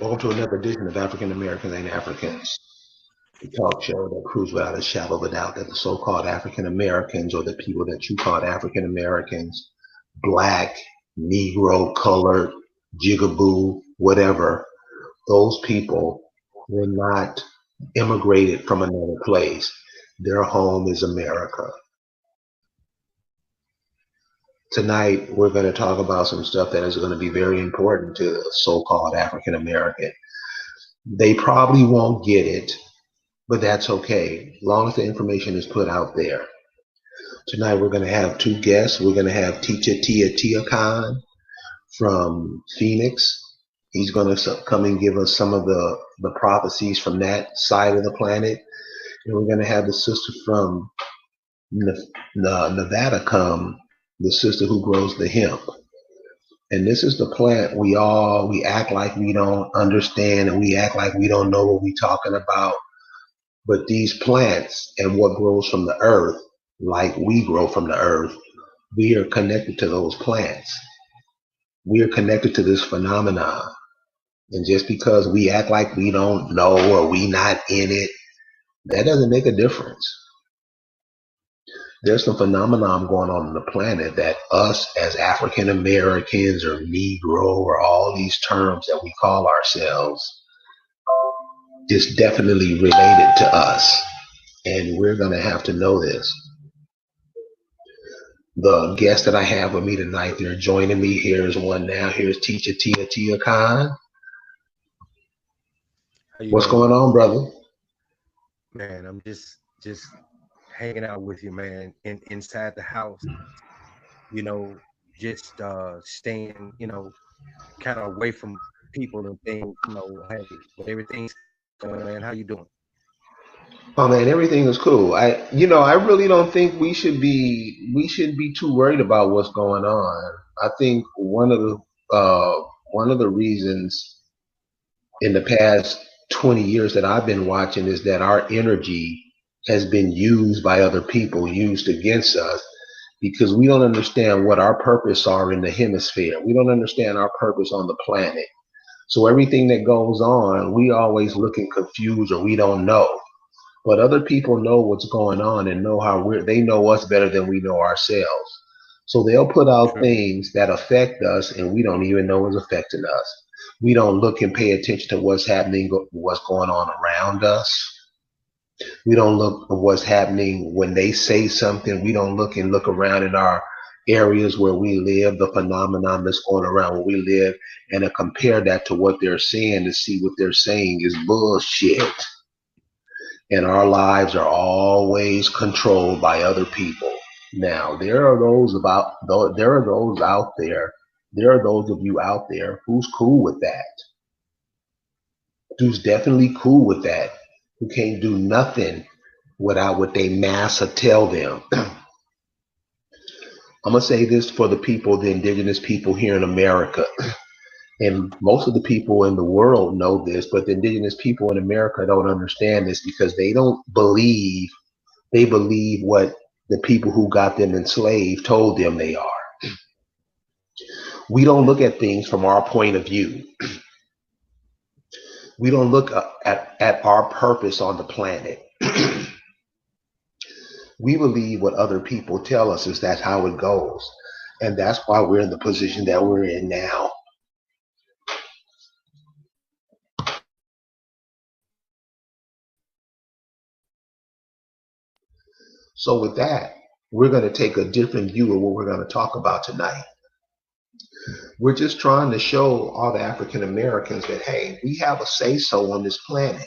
Welcome to another edition of African Americans Ain't Africans, the talk show that proves without a shadow of a doubt that the so-called African Americans, or the people that you call African Americans, black, Negro, colored, jigaboo, whatever, those people were not immigrated from another place. Their home is America. Tonight, we're going to talk about some stuff that is going to be very important to the so-called African American. They probably won't get it, but that's okay, as long as the information is put out there. Tonight we're going to have two guests. We're going to have Teacher Tia Khan from Phoenix. He's going to come and give us some of the prophecies from that side of the planet. And we're going to have the sister from Nevada come, the sister who grows the hemp. And this is the plant we act like we don't understand, and we act like we don't know what we're talking about. But these plants and what grows from the earth, like we grow from the earth, we are connected to those plants. We are connected to this phenomenon. And just because we act like we don't know or we not in it, that doesn't make a difference. There's some phenomenon going on the planet that us as African Americans or Negro or all these terms that we call ourselves is definitely related to us. And we're going to have to know this. The guests that I have with me tonight, they're joining me. Here's one now. Here's Teacher Tia Khan. How you What's doing, going on, brother? man? I'm just hanging out with you, man, inside the house. You know, just staying, kind of away from people and things. Hey, but everything's going, man. How you doing? Oh man, everything is cool. I really don't think we should be too worried about what's going on. I think one of the reasons in the past 20 years that I've been watching is that our energy has been used by other people, used against us, because we don't understand what our purpose are in the hemisphere. We don't understand our purpose on the planet. So everything that goes on, we always looking confused or we don't know. But other people know what's going on and know they know us better than we know ourselves. So they'll put out True. things that affect us and we don't even know it's affecting us. We don't look and pay attention to what's happening, what's going on around us. We don't look at what's happening when they say something. We don't look around in our areas where we live, the phenomenon that's going around where we live, and to compare that to what they're saying to see what they're saying is bullshit. And our lives are always controlled by other people. Now, there are those out there, there are those of you out there who's cool with that, who's definitely cool with that, who can't do nothing without what they massa tell them. I'm gonna say this for the people, the indigenous people here in America, and most of the people in the world know this, but the indigenous people in America don't understand this because they believe what the people who got them enslaved told them they are. We don't look at things from our point of view. We don't look at our purpose on the planet. We believe what other people tell us is that's how it goes. And that's why we're in the position that we're in now. So with that, we're going to take a different view of what we're going to talk about tonight. We're just trying to show all the African Americans that, hey, we have a say so on this planet.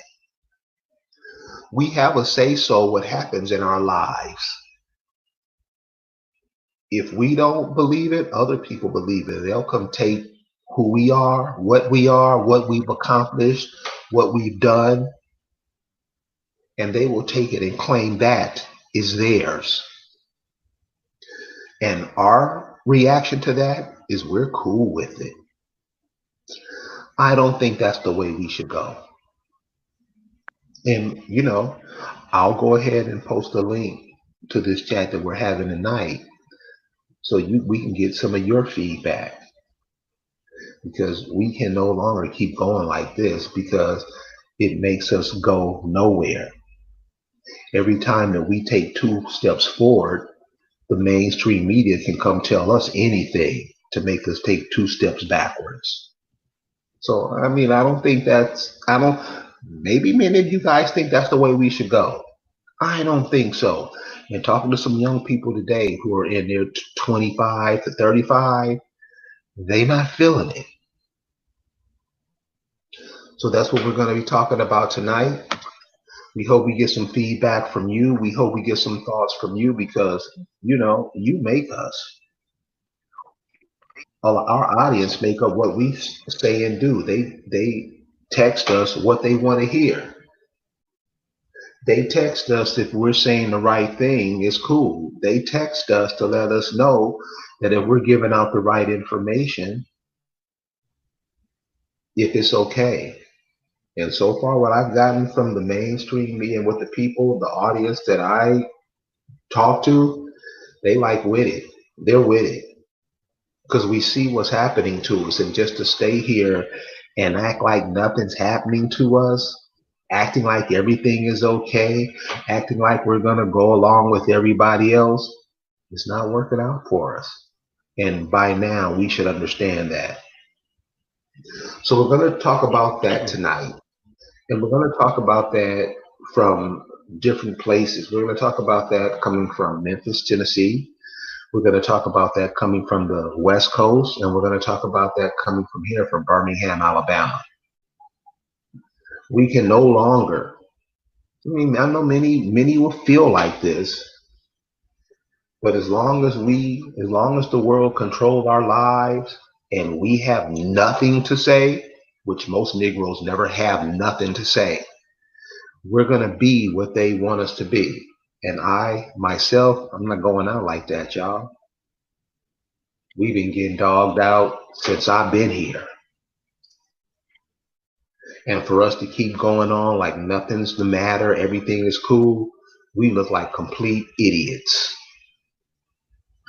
We have a say so what happens in our lives. If we don't believe it, other people believe it. They'll come take who we are, what we've accomplished, what we've done, and they will take it and claim that is theirs. And our reaction to that is we're cool with it. I don't think that's the way we should go. And, I'll go ahead and post a link to this chat that we're having tonight so we can get some of your feedback. because we can no longer keep going like this because it makes us go nowhere. Every time that we take two steps forward, the mainstream media can come tell us anything to make us take two steps backwards. So, I mean, I don't, maybe many of you guys think that's the way we should go. I don't think so. And talking to some young people today who are in their 25 to 35, they not feeling it. So that's what we're going to be talking about tonight. We hope we get some feedback from you. We hope we get some thoughts from you because, you make us. Our audience make up what we say and do. They text us what they want to hear. They text us if we're saying the right thing, it's cool. They text us to let us know that if we're giving out the right information, if it's okay. And so far, what I've gotten from the mainstream media and with the people, the audience that I talk to, they like with it. They're with it because we see what's happening to us. And just to stay here and act like nothing's happening to us, acting like everything is okay, acting like we're going to go along with everybody else, it's not working out for us. And by now, we should understand that. So we're going to talk about that tonight. And we're going to talk about that from different places. We're going to talk about that coming from Memphis, Tennessee. We're going to talk about that coming from the West Coast, and we're going to talk about that coming from here, from Birmingham, Alabama. We can no longer. I mean, I know many will feel like this, but as long as the world controls our lives, and we have nothing to say, which most Negroes never have nothing to say, we're going to be what they want us to be. And I, myself, I'm not going out like that, y'all. We've been getting dogged out since I've been here. And for us to keep going on like nothing's the matter, everything is cool, we look like complete idiots.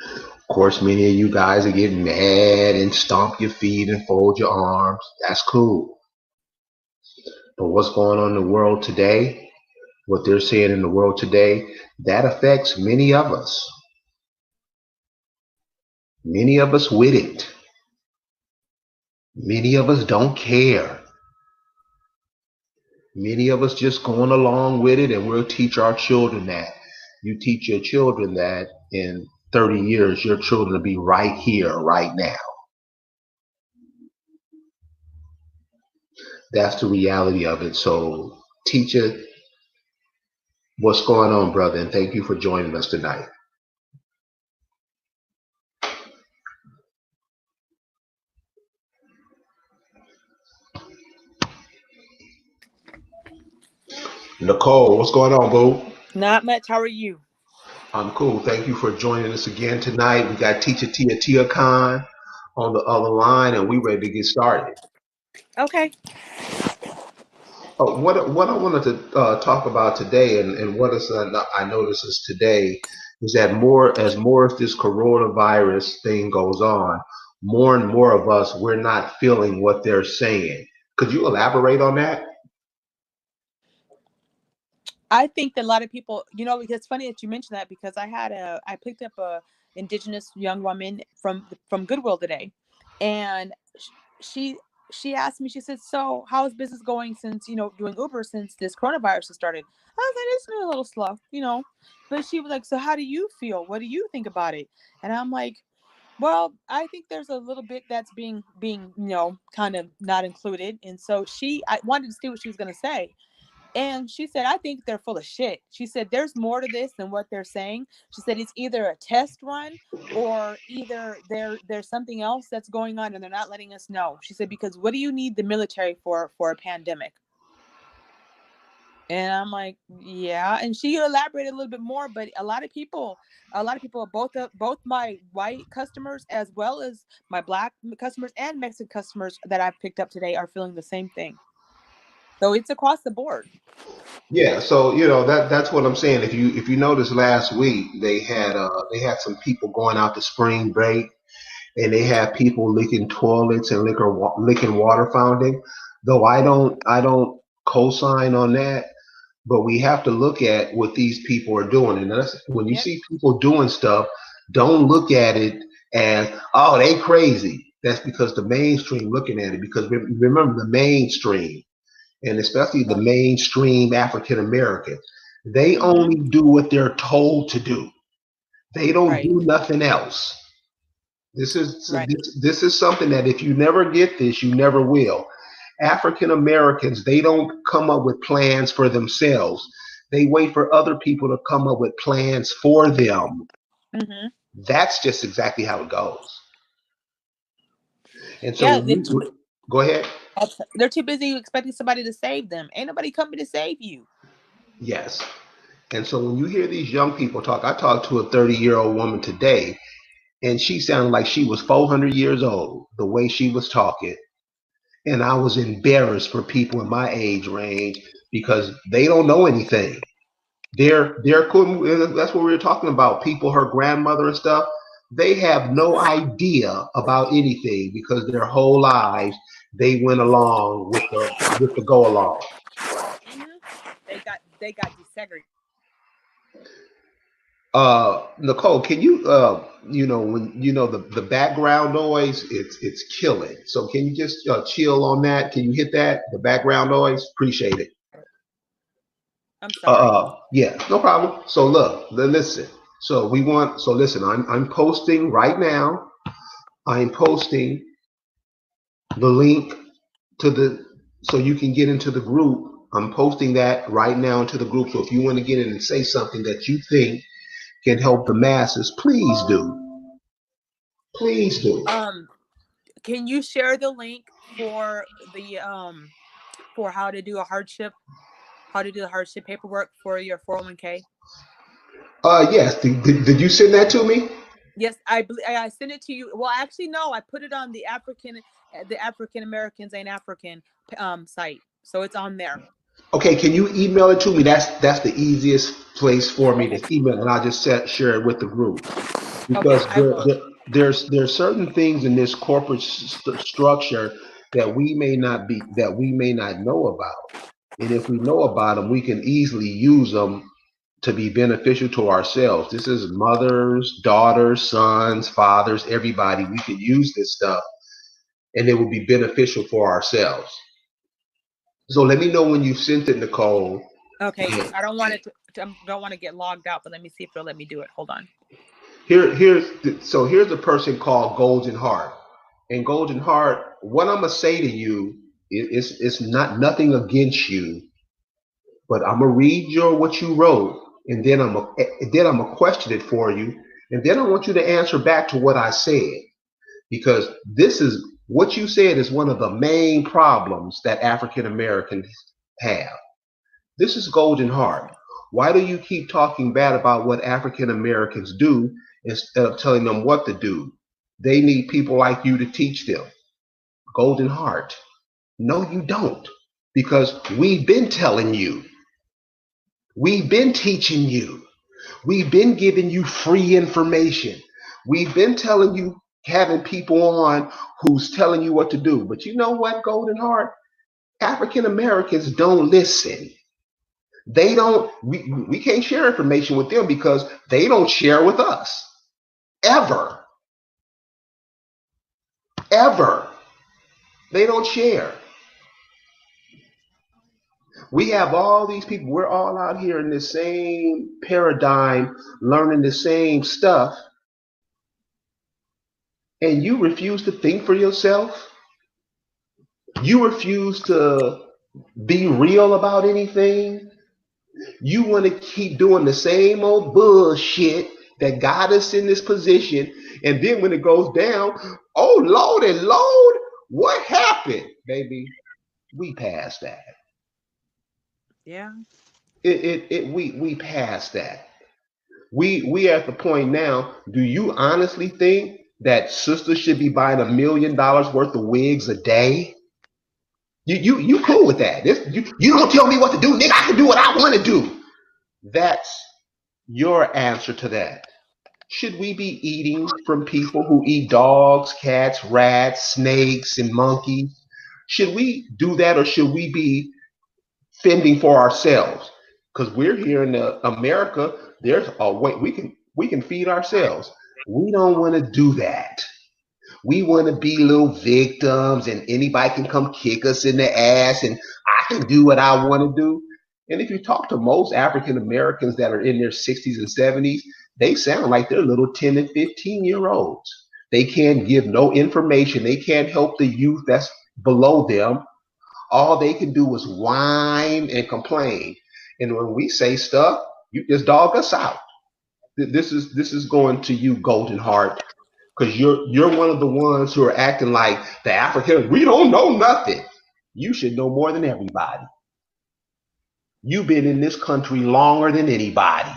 Of course, many of you guys are getting mad and stomp your feet and fold your arms. That's cool. But what's going on in the world today, what they're saying in the world today, that affects many of us. Many of us with it. Many of us don't care. Many of us just going along with it, and we'll teach our children that. You teach your children that in 30 years, your children will be right here, right now. That's the reality of it. So, teacher, what's going on, brother? And thank you for joining us tonight. Nicole, what's going on, boo? Not much. How are you? I'm cool. Thank you for joining us again tonight. We got teacher Tia Khan on the other line, and we ready to get started. Okay. What I wanted to talk about today, and what is I notice is today is that more as this coronavirus thing goes on, more and more of us we're not feeling what they're saying. Could you elaborate on that? I think that a lot of people, it's funny that you mentioned that because I picked up a indigenous young woman from Goodwill today, and she she asked me. She said, "So, how is business going since doing Uber since this coronavirus has started?" I was like, "It's been a little slow." But she was like, "So, how do you feel? What do you think about it?" And I'm like, "Well, I think there's a little bit that's being kind of not included." And so I wanted to see what she was going to say. And she said, "I think they're full of shit." She said, "There's more to this than what they're saying." She said, "It's either a test run or either there's something else that's going on and they're not letting us know." She said, "Because what do you need the military for a pandemic?" And I'm like, "Yeah." And she elaborated a little bit more, but a lot of people, both my white customers as well as my black customers and Mexican customers that I've picked up today are feeling the same thing. So it's across the board. Yeah, so that's what I'm saying. If you noticed last week they had some people going out to spring break, and they have people licking toilets and licking water fountain. Though I don't co-sign on that, but we have to look at what these people are doing. And that's, when you Yep. see people doing stuff, don't look at it as, oh, they crazy. That's because the mainstream looking at it. Because remember, the mainstream, and especially the mainstream African American, they Mm-hmm. only do what they're told to do. They don't Right. do nothing else. This is Right. this is something that if you never get this, you never will. African Americans, they don't come up with plans for themselves. They wait for other people to come up with plans for them. Mm-hmm. That's just exactly how it goes. And so Yeah, when you go ahead, they're too busy expecting somebody to save them. Ain't nobody coming to save you. yes. And so when you hear these young people talk, I talked to a 30-year-old woman today, and she sounded like she was 400 years old, the way she was talking. And I was embarrassed for people in my age range because they don't know anything. They're cool. That's what we were talking about. People, her grandmother and stuff. They have no idea about anything because their whole lives they went along with the go along. Mm-hmm. They got desegregated. Nicole, can you when the background noise, it's killing. So can you just chill on that? Can you hit that, the background noise? Appreciate it. I'm sorry. Yeah, no problem. So look, listen. So listen. I'm posting right now. I'm posting the link to the so you can get into the group. I'm posting that right now into the group. So if you want to get in and say something that you think can help the masses, please do. Please do. Um, can you share the link for how to do the hardship paperwork for your 401k? Yes. Did you send that to me? Yes, I sent it to you. Well, actually, no, I put it on the African Americans Ain't African site, so it's on there. Okay, can you email it to me? That's the easiest place for me to email, and I'll just share it with the group Okay, because I will. there's certain things in this corporate structure that we may not know about, and if we know about them, we can easily use them to be beneficial to ourselves. This is mothers, daughters, sons, fathers, everybody. We could use this stuff, and it would be beneficial for ourselves. So let me know when you've sent it, Nicole. Okay, I don't want it don't want to get logged out, but let me see if they'll let me do it. Hold on. Here's a person called Golden Heart. And Golden Heart, what I'm gonna say to you is it's not nothing against you, but I'm gonna read your what you wrote, and then I'm gonna question it for you, and then I want you to answer back to what I said because this is what you said is one of the main problems that African Americans have. This is Golden Heart. Why do you keep talking bad about what African Americans do instead of telling them what to do? They need people like you to teach them. Golden Heart. No, you don't. Because we've been telling you, we've been teaching you, we've been giving you free information. We've been telling you, having people on who's telling you what to do. But you know what, Golden Heart? African Americans don't listen. They don't we can't share information with them because they don't share with us ever. Ever. They don't share. We have all these people, we're all out here in the same paradigm learning the same stuff, and you refuse to think for yourself. You refuse to be real about anything. You want to keep doing the same old bullshit that got us in this position. And then when it goes down, oh Lord and Lord, what happened? Baby, we passed that. Yeah. We passed that. We at the point now, do you honestly think that sisters should be buying $1 million worth of wigs a day? You cool with that. You don't tell me what to do, nigga. I can do what I want to do. That's your answer to that. Should we be eating from people who eat dogs, cats, rats, snakes, and monkeys? Should we do that, or should we be fending for ourselves? Because we're here in America. There's a way we can feed ourselves. We don't want to do that. We want to be little victims, and anybody can come kick us in the ass, and I can do what I want to do. And if you talk to most African Americans that are in their 60s and 70s, they sound like they're little 10 and 15-year olds. They can't give no information. They can't help the youth that's below them. All they can do is whine and complain. And when we say stuff, you just dog us out. This is going to you, Golden Heart, because you're one of the ones who are acting like the Africans. We don't know nothing. You should know more than everybody. You've been in this country longer than anybody.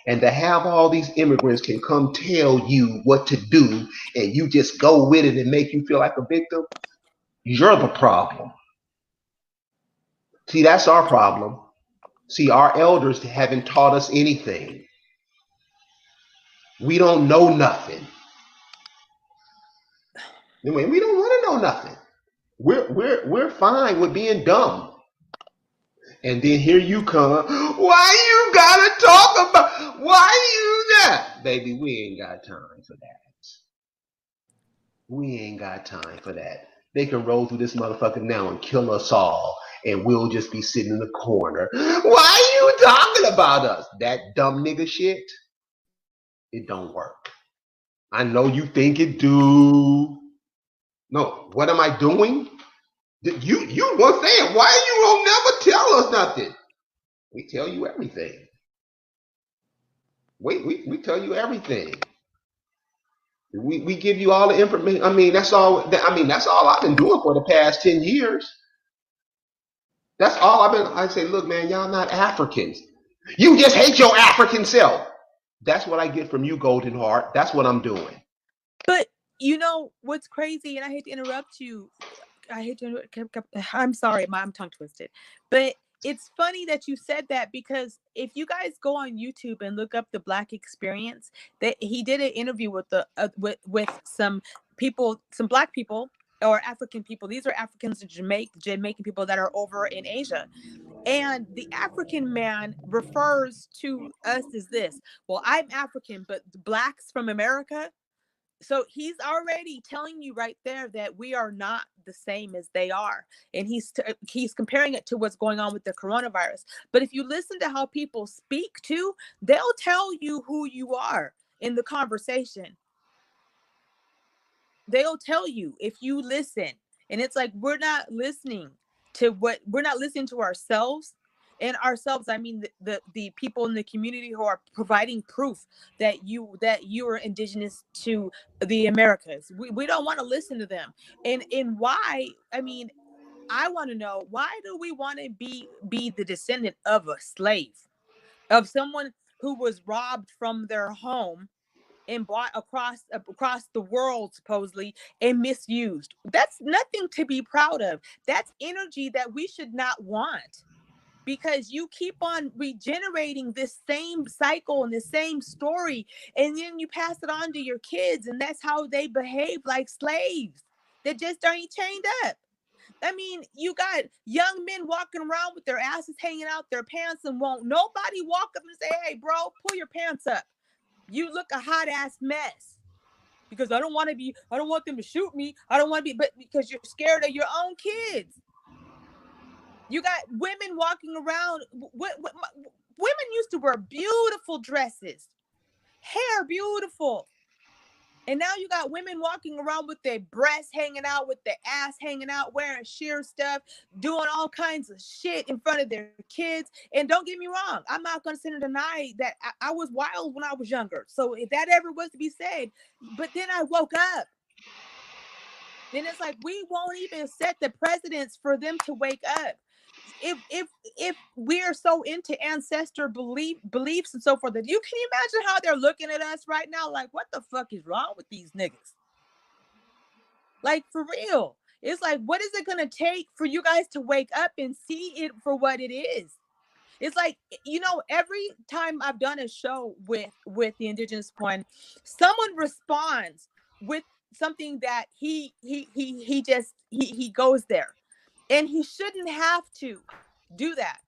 And to have all these immigrants can come tell you what to do and you just go with it and make you feel like a victim, you're the problem. See, that's our problem. See, our elders haven't taught us anything. We don't know nothing. Anyway, we don't want to know nothing. We're fine with being dumb. And then here you come. Why you gotta talk about? Why you that? Baby, we ain't got time for that. We ain't got time for that. They can roll through this motherfucker now and kill us all, and we'll just be sitting in the corner. Why you talking about us? That dumb nigga shit. It don't work. I know you think it do. No, what am I doing? You were saying why you don't never tell us nothing? We tell you everything. We tell you everything. We give you all the information. I mean, that's all. I mean, that's all I've been doing for the past 10 years. That's all I've been. I say, look, man, y'all not Africans. You just hate your African self. That's what I get from you, Golden Heart. That's what I'm doing. But you know what's crazy, and I hate to interrupt you. I hate to. I'm sorry, I'm tongue twisted. But it's funny that you said that, because if you guys go on YouTube and look up the Black Experience, that he did an interview with the with some people, some Black people or African people. These are Africans and Jamaican people that are over in Asia. And the African man refers to us as this. Well, I'm African, but the blacks from America. So he's already telling you right there that we are not the same as they are, and he's comparing it to what's going on with the coronavirus. But if you listen to how people speak too, they'll tell you who you are in the conversation. They'll tell you if you listen. And it's like, we're not listening to ourselves. And ourselves, I mean the people in the community who are providing proof that you are indigenous to the Americas. We don't want to listen to them. And why? I mean, I want to know, why do we want to be the descendant of a slave, of someone who was robbed from their home and brought across the world supposedly and misused? That's nothing to be proud of. That's energy that we should not want, because you keep on regenerating this same cycle and the same story, and then you pass it on to your kids, and that's how they behave, like slaves that just aren't chained up. I mean, you got young men walking around with their asses hanging out their pants, and won't nobody walk up and say, "Hey bro, pull your pants up, you look a hot ass mess." Because I don't want them to shoot me, I don't want to be, but because you're scared of your own kids. You got women walking around. Women used to wear beautiful dresses, hair beautiful. And now you got women walking around with their breasts hanging out, with their ass hanging out, wearing sheer stuff, doing all kinds of shit in front of their kids. And don't get me wrong, I'm not going to sit and deny that I was wild when I was younger. So if that ever was to be said, but then I woke up. Then it's like, we won't even set the precedence for them to wake up. If we're so into ancestor beliefs and so forth, that you can imagine how they're looking at us right now, like, what the fuck is wrong with these niggas? Like, for real. It's like, what is it gonna take for you guys to wake up and see it for what it is? It's like, every time I've done a show with the indigenous one, someone responds with something that he goes there, and he shouldn't have to do that.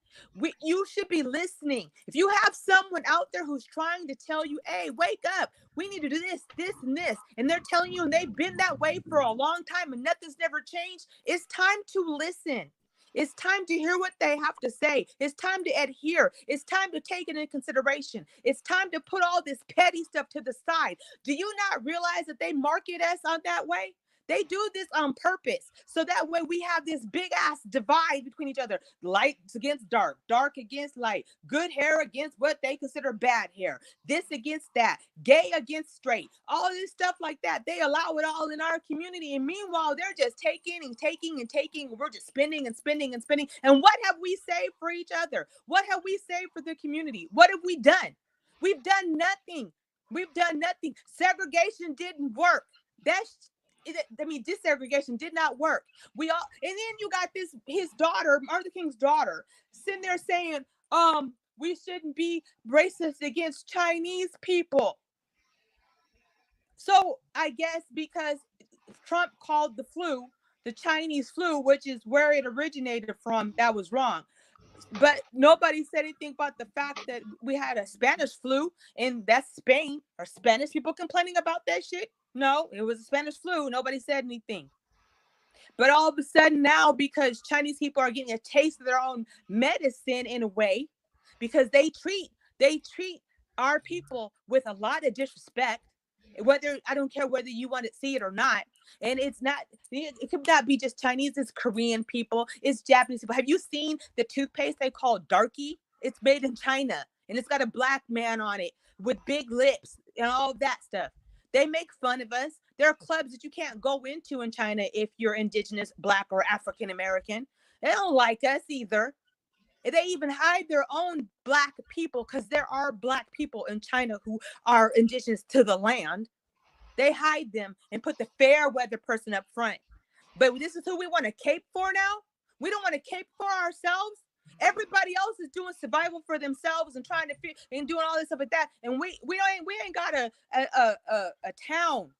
You should be listening. If you have someone out there who's trying to tell you, hey, wake up, we need to do this and this, and they're telling you, and they've been that way for a long time and nothing's never changed, it's time to listen. It's time to hear what they have to say. It's time to adhere. It's time to take it into consideration. It's time to put all this petty stuff to the side. Do you not realize that they market us on that way? They do this on purpose. So that way we have this big ass divide between each other. Light against dark, dark against light, good hair against what they consider bad hair, this against that, gay against straight, all this stuff like that. They allow it all in our community. And meanwhile, they're just taking and taking and taking. We're just spending and spending and spending. And what have we saved for each other? What have we saved for the community? What have we done? We've done nothing. We've done nothing. Segregation didn't work. Desegregation did not work. And then you got his daughter, Martin Luther King's daughter, sitting there saying, we shouldn't be racist against Chinese people. So I guess because Trump called the flu the Chinese flu, which is where it originated from, that was wrong. But nobody said anything about the fact that we had a Spanish flu, and that's Spain. Are Spanish people complaining about that shit? No, it was a Spanish flu. Nobody said anything. But all of a sudden now, because Chinese people are getting a taste of their own medicine in a way, because they treat our people with a lot of disrespect. Whether, I don't care whether you want to see it or not. And it could not be just Chinese, it's Korean people, it's Japanese people. Have you seen the toothpaste they call Darky? It's made in China, and it's got a black man on it with big lips and all that stuff. They make fun of us. There are clubs that you can't go into in China if you're indigenous, black, or African American. They don't like us either. They even hide their own black people, because there are black people in China who are indigenous to the land. They hide them and put the fair weather person up front. But this is who we want to cape for now? We don't want to cape for ourselves. Everybody else is doing survival for themselves and trying to and doing all this stuff like that. And we ain't got a town.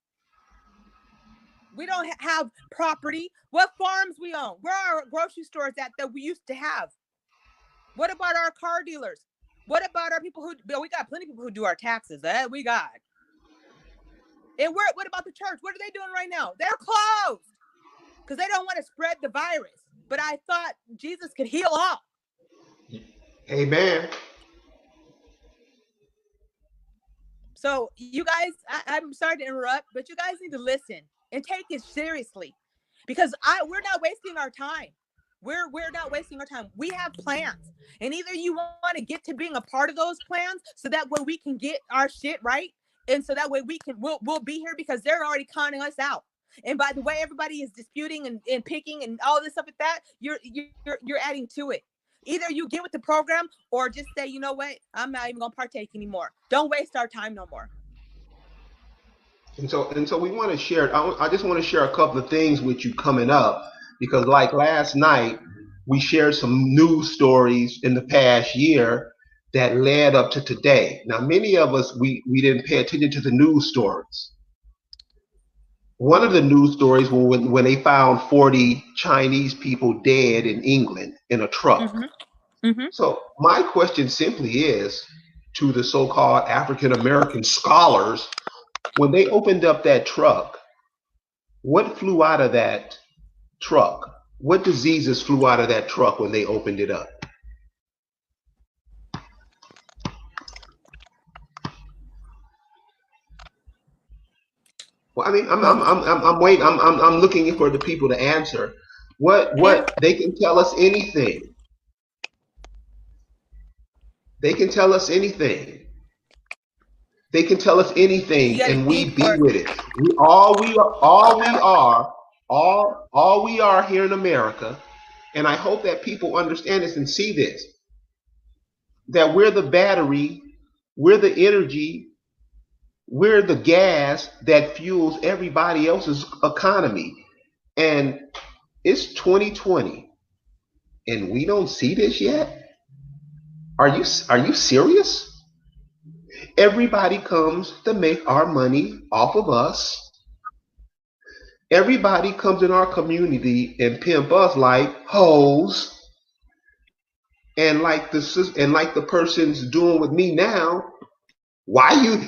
We don't have property. What farms we own? Where are our grocery stores that we used to have? What about our car dealers? What about our people we got plenty of people who do our taxes. We got. And what about the church? What are they doing right now? They're closed because they don't want to spread the virus. But I thought Jesus could heal all. Amen. So you guys, I'm sorry to interrupt, but you guys need to listen and take it seriously, because we're not wasting our time. We're not wasting our time. We have plans, and either you want to get to being a part of those plans, so that way we can get our shit right, and so that way we'll be here, because they're already counting us out. And by the way, everybody is disputing and picking and all this stuff like that. You're adding to it. Either you get with the program, or just say, you know what, I'm not even gonna partake anymore. Don't waste our time no more. And so we want to share. I just want to share a couple of things with you coming up, because like last night we shared some news stories in the past year that led up to today. Now many of us we didn't pay attention to the news stories. One of the news stories was when they found 40 Chinese people dead in England in a truck. Mm-hmm. Mm-hmm. So my question simply is to the so-called African American scholars: when they opened up that truck, what flew out of that truck? What diseases flew out of that truck when they opened it up? Well, I mean, I'm waiting. I'm looking for the people to answer. What they can tell us anything. They can tell us anything. They can tell us anything, and we be with it. All we are here in America, and I hope that people understand this and see this: that we're the battery, we're the energy, we're the gas that fuels everybody else's economy. And it's 2020, and we don't see this yet. Are you serious? Everybody comes to make our money off of us. Everybody comes in our community and pimp us like hoes, and like the person's doing with me now. Why you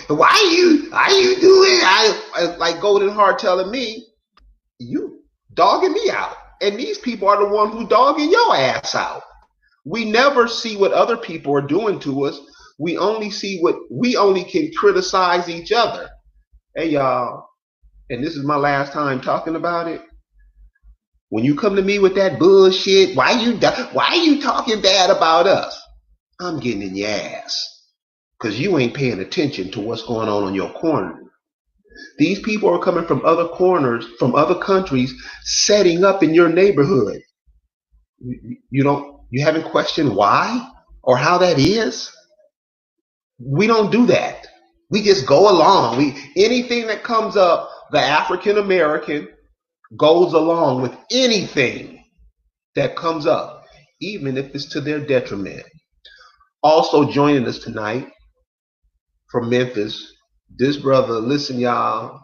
why you doing like Golden Heart telling me you dogging me out, and these people are the ones who dogging your ass out. We never see what other people are doing to us. We only can criticize each other. Hey y'all, and this is my last time talking about it. When you come to me with that bullshit, why you talking bad about us? I'm getting in your ass because you ain't paying attention to what's going on your corner. These people are coming from other corners, from other countries, setting up in your neighborhood. You haven't questioned why or how that is. We don't do that. We just go along. Anything that comes up, the African American goes along with anything that comes up, even if it's to their detriment. Also joining us tonight from Memphis, this brother, listen, y'all.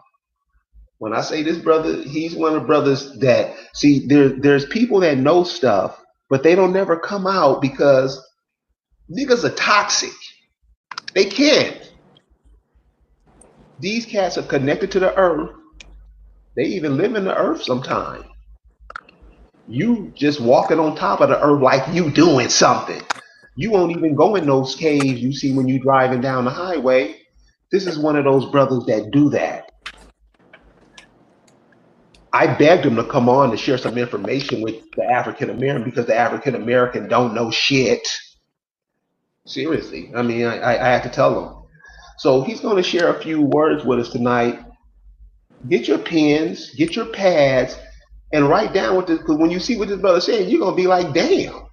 When I say this brother, he's one of the brothers that see there's people that know stuff, but they don't never come out because niggas are toxic. They can't. These cats are connected to the earth. They even live in the earth sometime. You just walking on top of the earth like you doing something. You won't even go in those caves you see when you driving down the highway. This is one of those brothers that do that. I begged him to come on to share some information with the African American because the African American don't know shit. Seriously. I mean, I had to tell him. So he's going to share a few words with us tonight. Get your pens, get your pads, and write down what this, because when you see what this brother saying, you're going to be like, damn,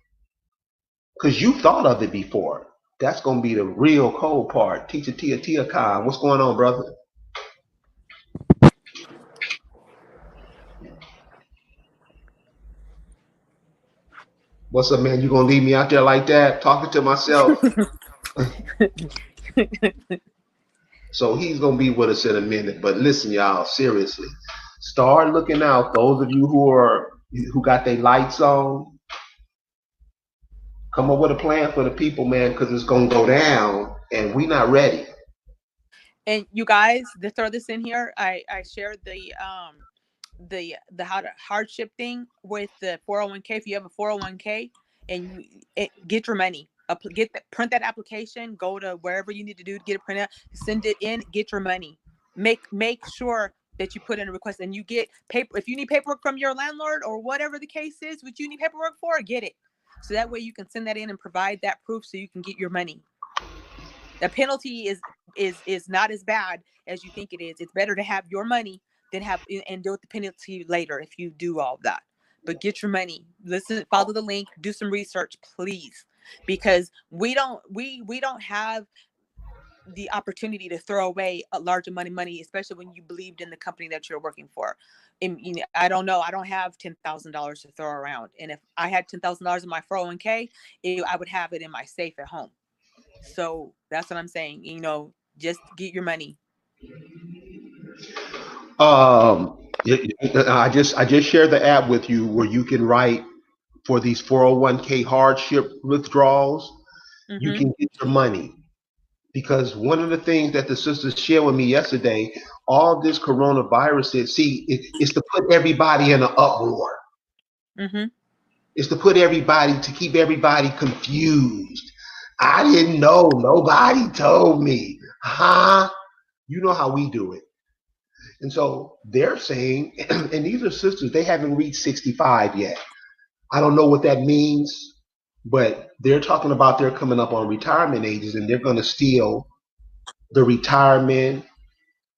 because you thought of it before. That's going to be the real cold part. Teacher Tia Khan, what's going on, brother? What's up, man? You going to leave me out there like that, talking to myself? So he's gonna be with us in a minute. But listen, y'all, seriously, start looking out. Those of you who got their lights on, come up with a plan for the people, man, because it's gonna go down, and we not ready. And you guys, to throw this in here, I shared the hardship thing with the 401k. If you have a 401k and get your money, print that application, go to wherever you need to do to get it printed, send it in, get your money. Make sure that you put in a request and you get paper. If you need paperwork from your landlord or whatever the case is, what you need paperwork for, get it. So that way you can send that in and provide that proof so you can get your money. The penalty is not as bad as you think it is. It's better to have your money than have and deal with the penalty later if you do all of that. But get your money. Listen, follow the link, do some research, please, because we don't have the opportunity to throw away a large amount of money, especially when you believed in the company that you're working for. And, I don't know. I don't have $10,000 to throw around, and if I had $10,000 in my 401k, I would have it in my safe at home. So that's what I'm saying. Just get your money. Um, I just shared the app with you where you can write for these 401k hardship withdrawals. You Mm-hmm. can get your money. Because one of the things that the sisters shared with me yesterday, all this coronavirus is, it's to put everybody in an uproar. Mm-hmm. It's to keep everybody confused. I didn't know. Nobody told me. Huh? You know how we do it. And so they're saying, and these are sisters, they haven't reached 65 yet. I don't know what that means, but they're talking about they're coming up on retirement ages and they're going to steal the retirement,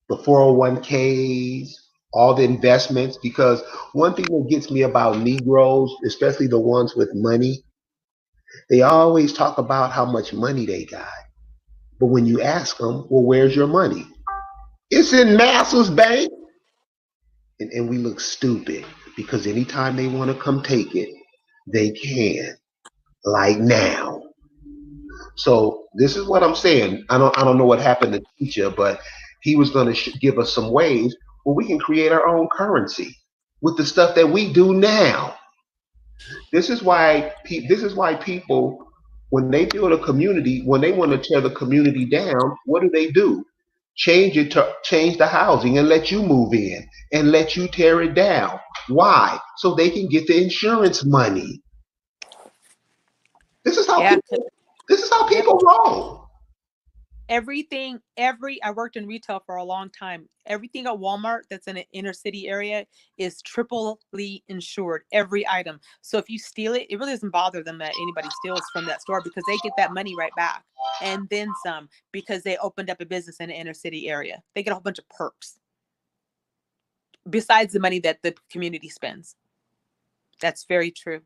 the 401ks, all the investments. Because one thing that gets me about Negroes, especially the ones with money, they always talk about how much money they got. But when you ask them, well, where's your money? It's in Master's Bank. And we look stupid because anytime they want to come take it, they can. Like now. So this is what I'm saying. I don't know what happened to teacher, but he was going to give us some ways where we can create our own currency with the stuff that we do now. This is why people, when they build a community, when they want to tear the community down, what do? Change the housing and let you move in and let you tear it down. Why? So they can get the insurance money. This is how Yeah. people. This is how Yep. people roll. I worked in retail for a long time. Everything at Walmart that's in an inner city area is triply insured, every item. So if you steal it, it really doesn't bother them that anybody steals from that store, because they get that money right back and then some, because they opened up a business in an inner city area. They get a whole bunch of perks besides the money that the community spends. That's very true.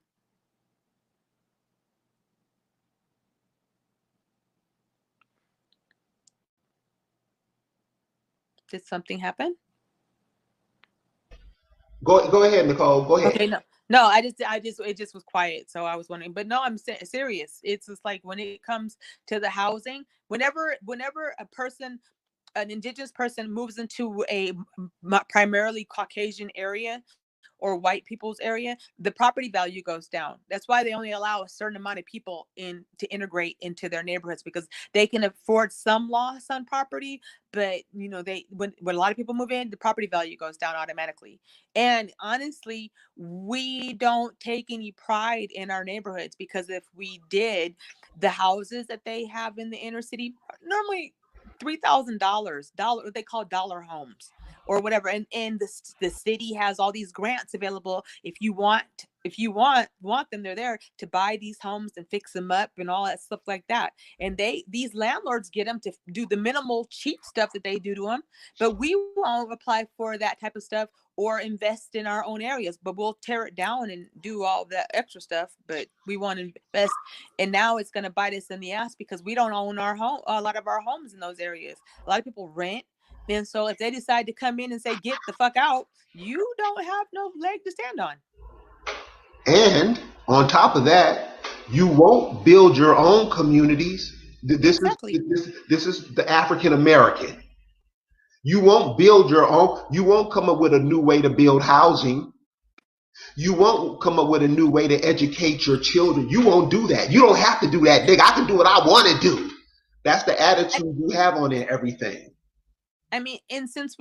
Did something happen? Go ahead, Nicole. Go Okay, ahead. no, it just was quiet, so I was wondering. But no, I'm serious. It's just like when it comes to the housing, whenever an indigenous person moves into a primarily Caucasian area or white people's area, the property value goes down. That's why they only allow a certain amount of people in to integrate into their neighborhoods, because they can afford some loss on property, but they when a lot of people move in, the property value goes down automatically. And honestly, we don't take any pride in our neighborhoods, because if we did, the houses that they have in the inner city normally $3,000, what they call dollar homes or whatever. And the city has all these grants available. If you want them, they're there to buy these homes and fix them up and all that stuff like that. And these landlords get them to do the minimal cheap stuff that they do to them, but we won't apply for that type of stuff or invest in our own areas, but we'll tear it down and do all that extra stuff, but we won't invest. And now it's going to bite us in the ass, because we don't own a lot of our homes in those areas. A lot of people rent. And so if they decide to come in and say, get the fuck out, you don't have no leg to stand on. And on top of that, you won't build your own communities. This is Exactly. this is the African American. You won't build your own. You won't come up with a new way to build housing. You won't come up with a new way to educate your children. You won't do that. You don't have to do that, nigga. I can do what I want to do. That's the attitude you have on everything. I mean, and since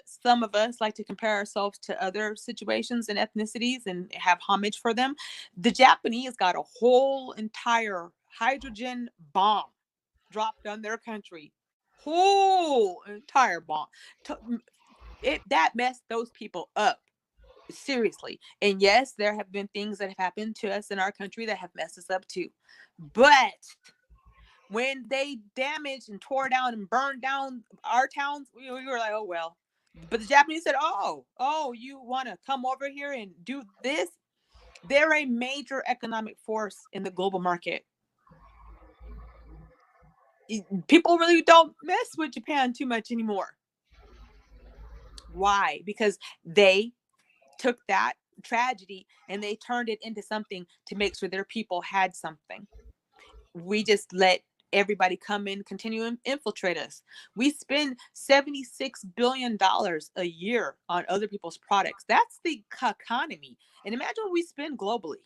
some of us like to compare ourselves to other situations and ethnicities and have homage for them, the Japanese got a whole entire hydrogen bomb dropped on their country. Whole entire bomb. That messed those people up. Seriously. And yes, there have been things that have happened to us in our country that have messed us up too. But when they damaged and tore down and burned down our towns, we were like, oh well. But the Japanese said, oh, you want to come over here and do this? They're a major economic force in the global market. People really don't mess with Japan too much anymore. Why? Because they took that tragedy and they turned it into something to make sure their people had something. We just let everybody come in, continue and infiltrate us. We spend $76 billion a year on other people's products. That's the economy. And imagine what we spend globally.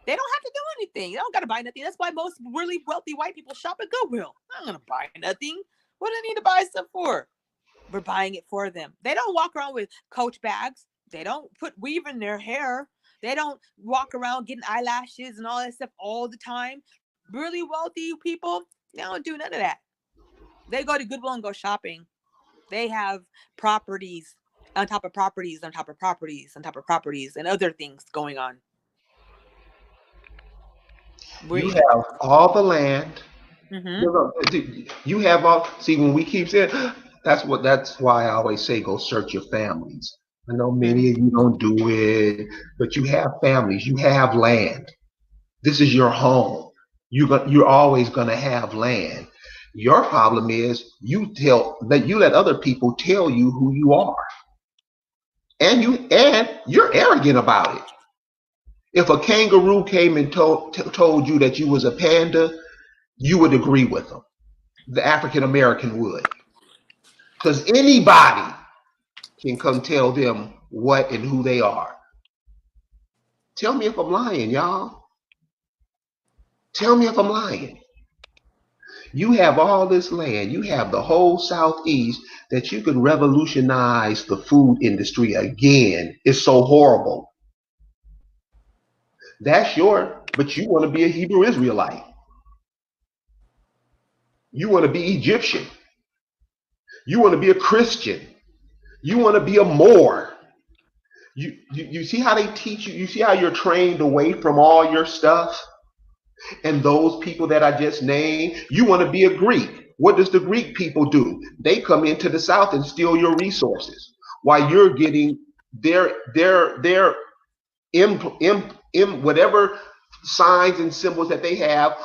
They don't have to do anything. They don't got to buy nothing. That's why most really wealthy white people shop at Goodwill. I'm not going to buy nothing. What do I need to buy stuff for? We're buying it for them. They don't walk around with Coach bags. They don't put weave in their hair. They don't walk around getting eyelashes and all that stuff all the time. Really wealthy people, they don't do none of that. They go to Goodwill and go shopping. They have properties on top of properties on top of properties on top of properties and other things going on. You have all the land. Mm-hmm. You have all. See, when we keep saying, That's why I always say, go search your families. I know many of you don't do it, but you have families. You have land. This is your home. You're always going to have land. Your problem is you let other people tell you who you are, and you're arrogant about it. If a kangaroo came and told you that you was a panda, you would agree with them. The African American would. Because anybody can come tell them what and who they are. Tell me if I'm lying, y'all. Tell me if I'm lying. You have all this land, you have the whole Southeast that you could revolutionize the food industry again. It's so horrible. That's but you want to be a Hebrew Israelite. You want to be Egyptian. You want to be a Christian. You want to be a Moor. You see how they teach you? You see how you're trained away from all your stuff? And those people that I just named, you want to be a Greek. What does the Greek people do? They come into the South and steal your resources while you're getting their whatever signs and symbols that they have.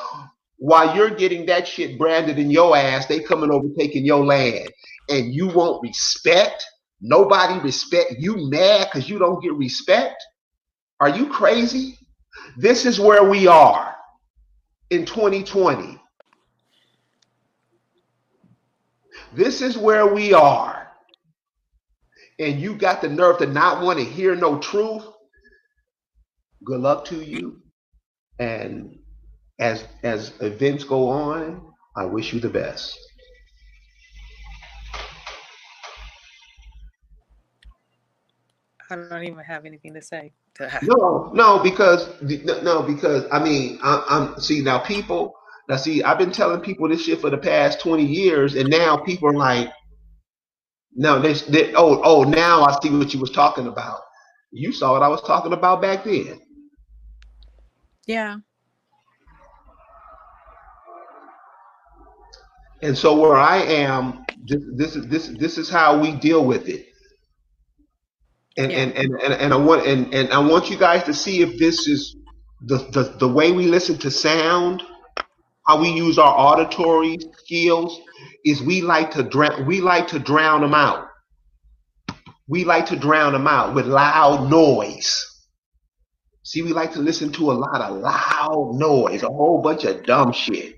While you're getting that shit branded in your ass, they coming over taking your land, and you won't respect. Nobody respect you. Mad because you don't get respect? Are you crazy? This is where we are in 2020. This is where we are. And you got the nerve to not want to hear no truth. Good luck to you. And as events go on, I wish you the best. I don't even have anything to say. No, because I mean, I'm see now people now see I've been telling people this shit for the past 20 years, and now people are like, no, now I see what you was talking about. You saw what I was talking about back then. Yeah. And so where I am, this is how we deal with it. And I want you guys to see if this is the way we listen to sound, how we use our auditory skills is we like to drown them out. We like to drown them out with loud noise. See, we like to listen to a lot of loud noise, a whole bunch of dumb shit.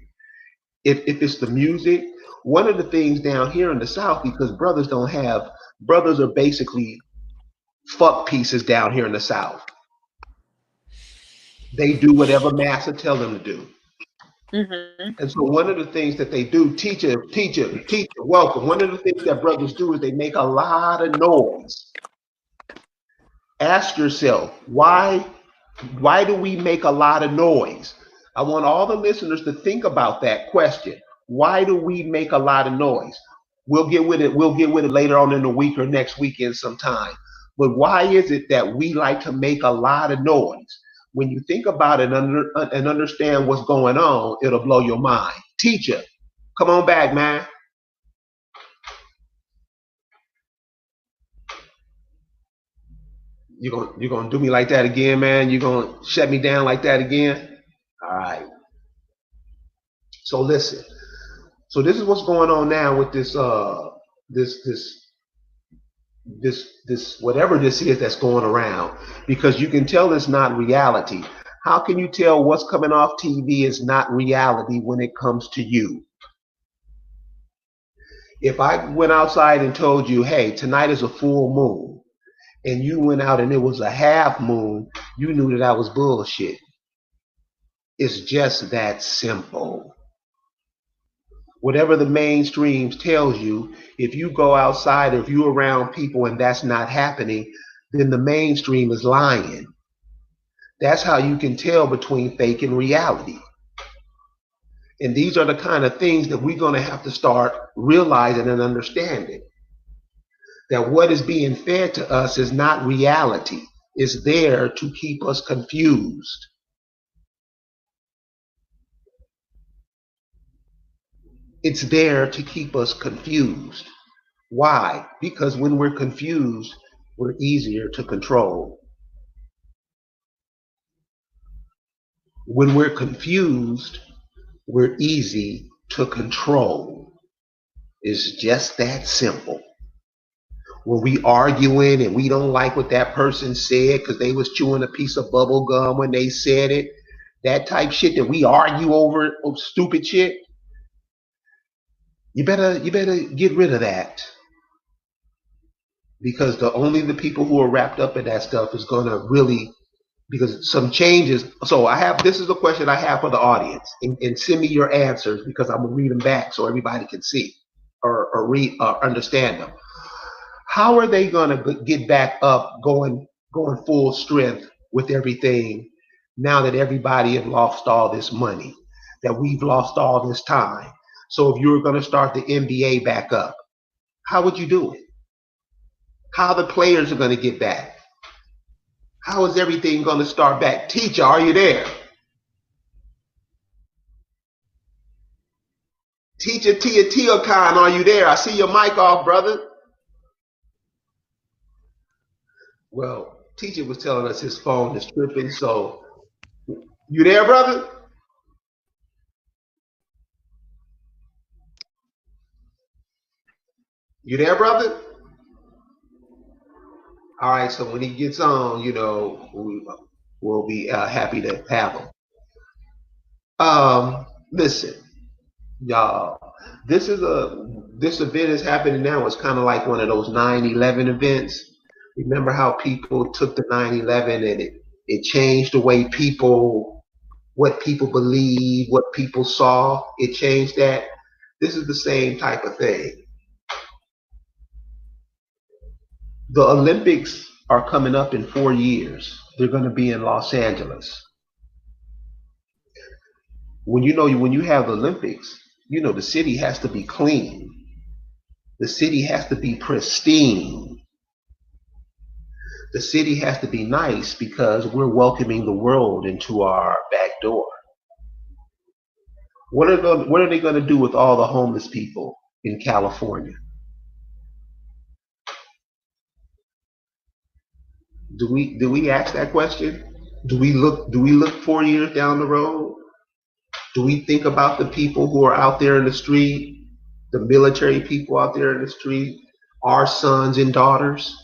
If it's the music, one of the things down here in the South, because brothers are basically fuck pieces down here in the South. They do whatever master tell them to do. Mm-hmm. And so one of the things that they do, teacher, welcome. One of the things that brothers do is they make a lot of noise. Ask yourself, why do we make a lot of noise? I want all the listeners to think about that question. Why do we make a lot of noise? We'll get with it later on in the week or next weekend sometime. But why is it that we like to make a lot of noise? When you think about it and understand what's going on, it'll blow your mind. Teacher, come on back, man. You're gonna do me like that again, man? You're gonna shut me down like that again? All right. So listen. So this is what's going on now with this whatever this is that's going around, because you can tell it's not reality. How can you tell what's coming off TV is not reality when it comes to you? If I went outside and told you, hey, tonight is a full moon, and you went out and it was a half moon, you knew that was bullshit. It's just that simple. Whatever the mainstream tells you, if you go outside or if you're around people and that's not happening, then the mainstream is lying. That's how you can tell between fake and reality. And these are the kind of things that we're going to have to start realizing and understanding. That what is being fed to us is not reality. It's there to keep us confused. It's there to keep us confused. Why? Because when we're confused, we're easier to control. When we're confused, we're easy to control. It's just that simple. when we arguing and we don't like what that person said because they was chewing a piece of bubble gum when they said it, that type shit that we argue over stupid shit, you better get rid of that, because the people who are wrapped up in that stuff is gonna really, because some changes. So this is a question I have for the audience, and send me your answers because I'm gonna read them back so everybody can see or read or understand them. How are they gonna get back up, going full strength with everything now that everybody has lost all this money, that we've lost all this time? So if you were gonna start the NBA back up, how would you do it? How the players are gonna get back? How is everything gonna start back? Teacher, are you there? Teacher Tia Teocon, are you there? I see your mic off, brother. Well, teacher was telling us his phone is tripping, so you there, brother? You there, brother? All right, so when he gets on, we'll be happy to have him. Listen, y'all, this event is happening now. It's kind of like one of those 9/11 events. Remember how people took the 9/11 and it changed the way what people believe, what people saw. It changed that. This is the same type of thing. The Olympics are coming up in 4 years. They're going to be in Los Angeles. When you have the Olympics, the city has to be clean. The city has to be pristine. The city has to be nice because we're welcoming the world into our back door. What are they going to do with all the homeless people in California? Do we ask that question? Do we look 4 years down the road? Do we think about the people who are out there in the street, the military people out there in the street, our sons and daughters?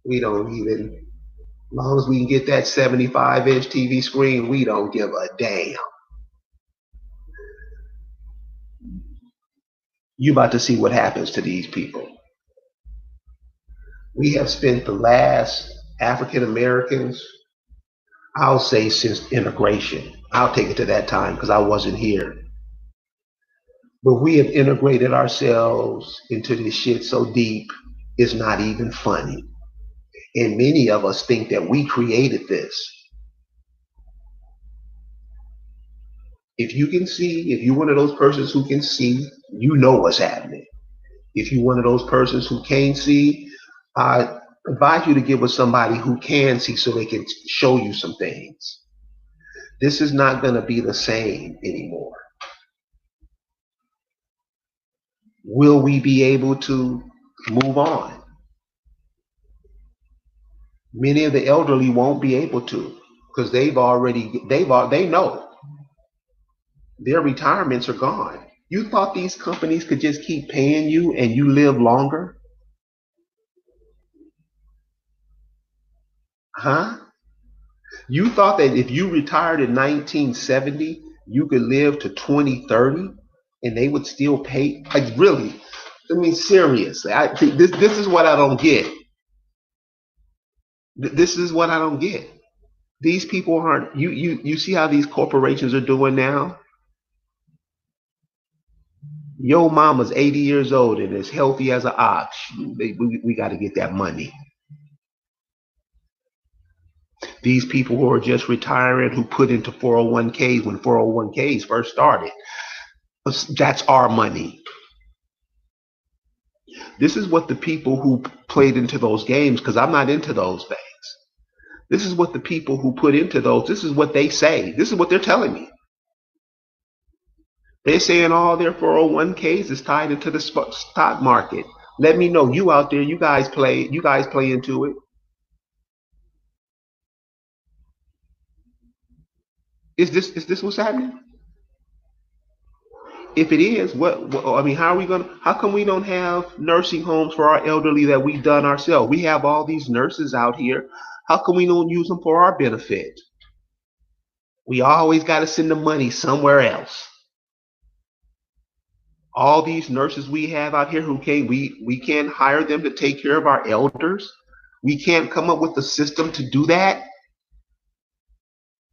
We don't even, as long as we can get that 75-inch TV screen, we don't give a damn. You about to see what happens to these people. We have spent the last African Americans, I'll say since integration. I'll take it to that time because I wasn't here. But we have integrated ourselves into this shit so deep, it's not even funny. And many of us think that we created this. If you can see, if you're one of those persons who can see, you know what's happening. If you're one of those persons who can't see, I advise you to get with somebody who can see so they can show you some things. This is not going to be the same anymore. Will we be able to move on? Many of the elderly won't be able to because they know their retirements are gone. You thought these companies could just keep paying you and you live longer? Huh? You thought that if you retired in 1970, you could live to 2030 and they would still pay? Like, really? I mean, seriously. This is what I don't get. This is what I don't get. These people aren't, you see how these corporations are doing now? Yo mama's 80 years old and as healthy as an ox. We got to get that money. These people who are just retiring, who put into 401ks when 401ks first started, that's our money. This is what the people who played into those games, because I'm not into those things. This is what the people who put into those, this is what they say. This is what they're telling me. They're saying all their 401ks is tied into the stock market. Let me know, you out there, you guys play into it. Is this what's happening? If it is, I mean, how are we gonna? How come we don't have nursing homes for our elderly that we've done ourselves? We have all these nurses out here. How come we don't use them for our benefit? We always got to send the money somewhere else. All these nurses we have out here who can't we can't hire them to take care of our elders. We can't come up with a system to do that.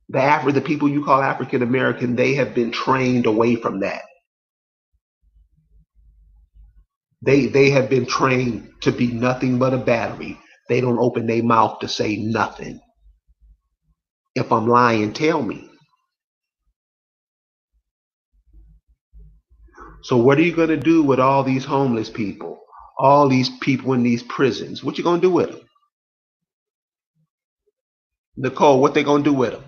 The people you call African American, they have been trained away from that. They have been trained to be nothing but a battery. They don't open their mouth to say nothing. If I'm lying, tell me. So what are you going to do with all these homeless people? All these people in these prisons? What you going to do with them? Nicole, what they going to do with them?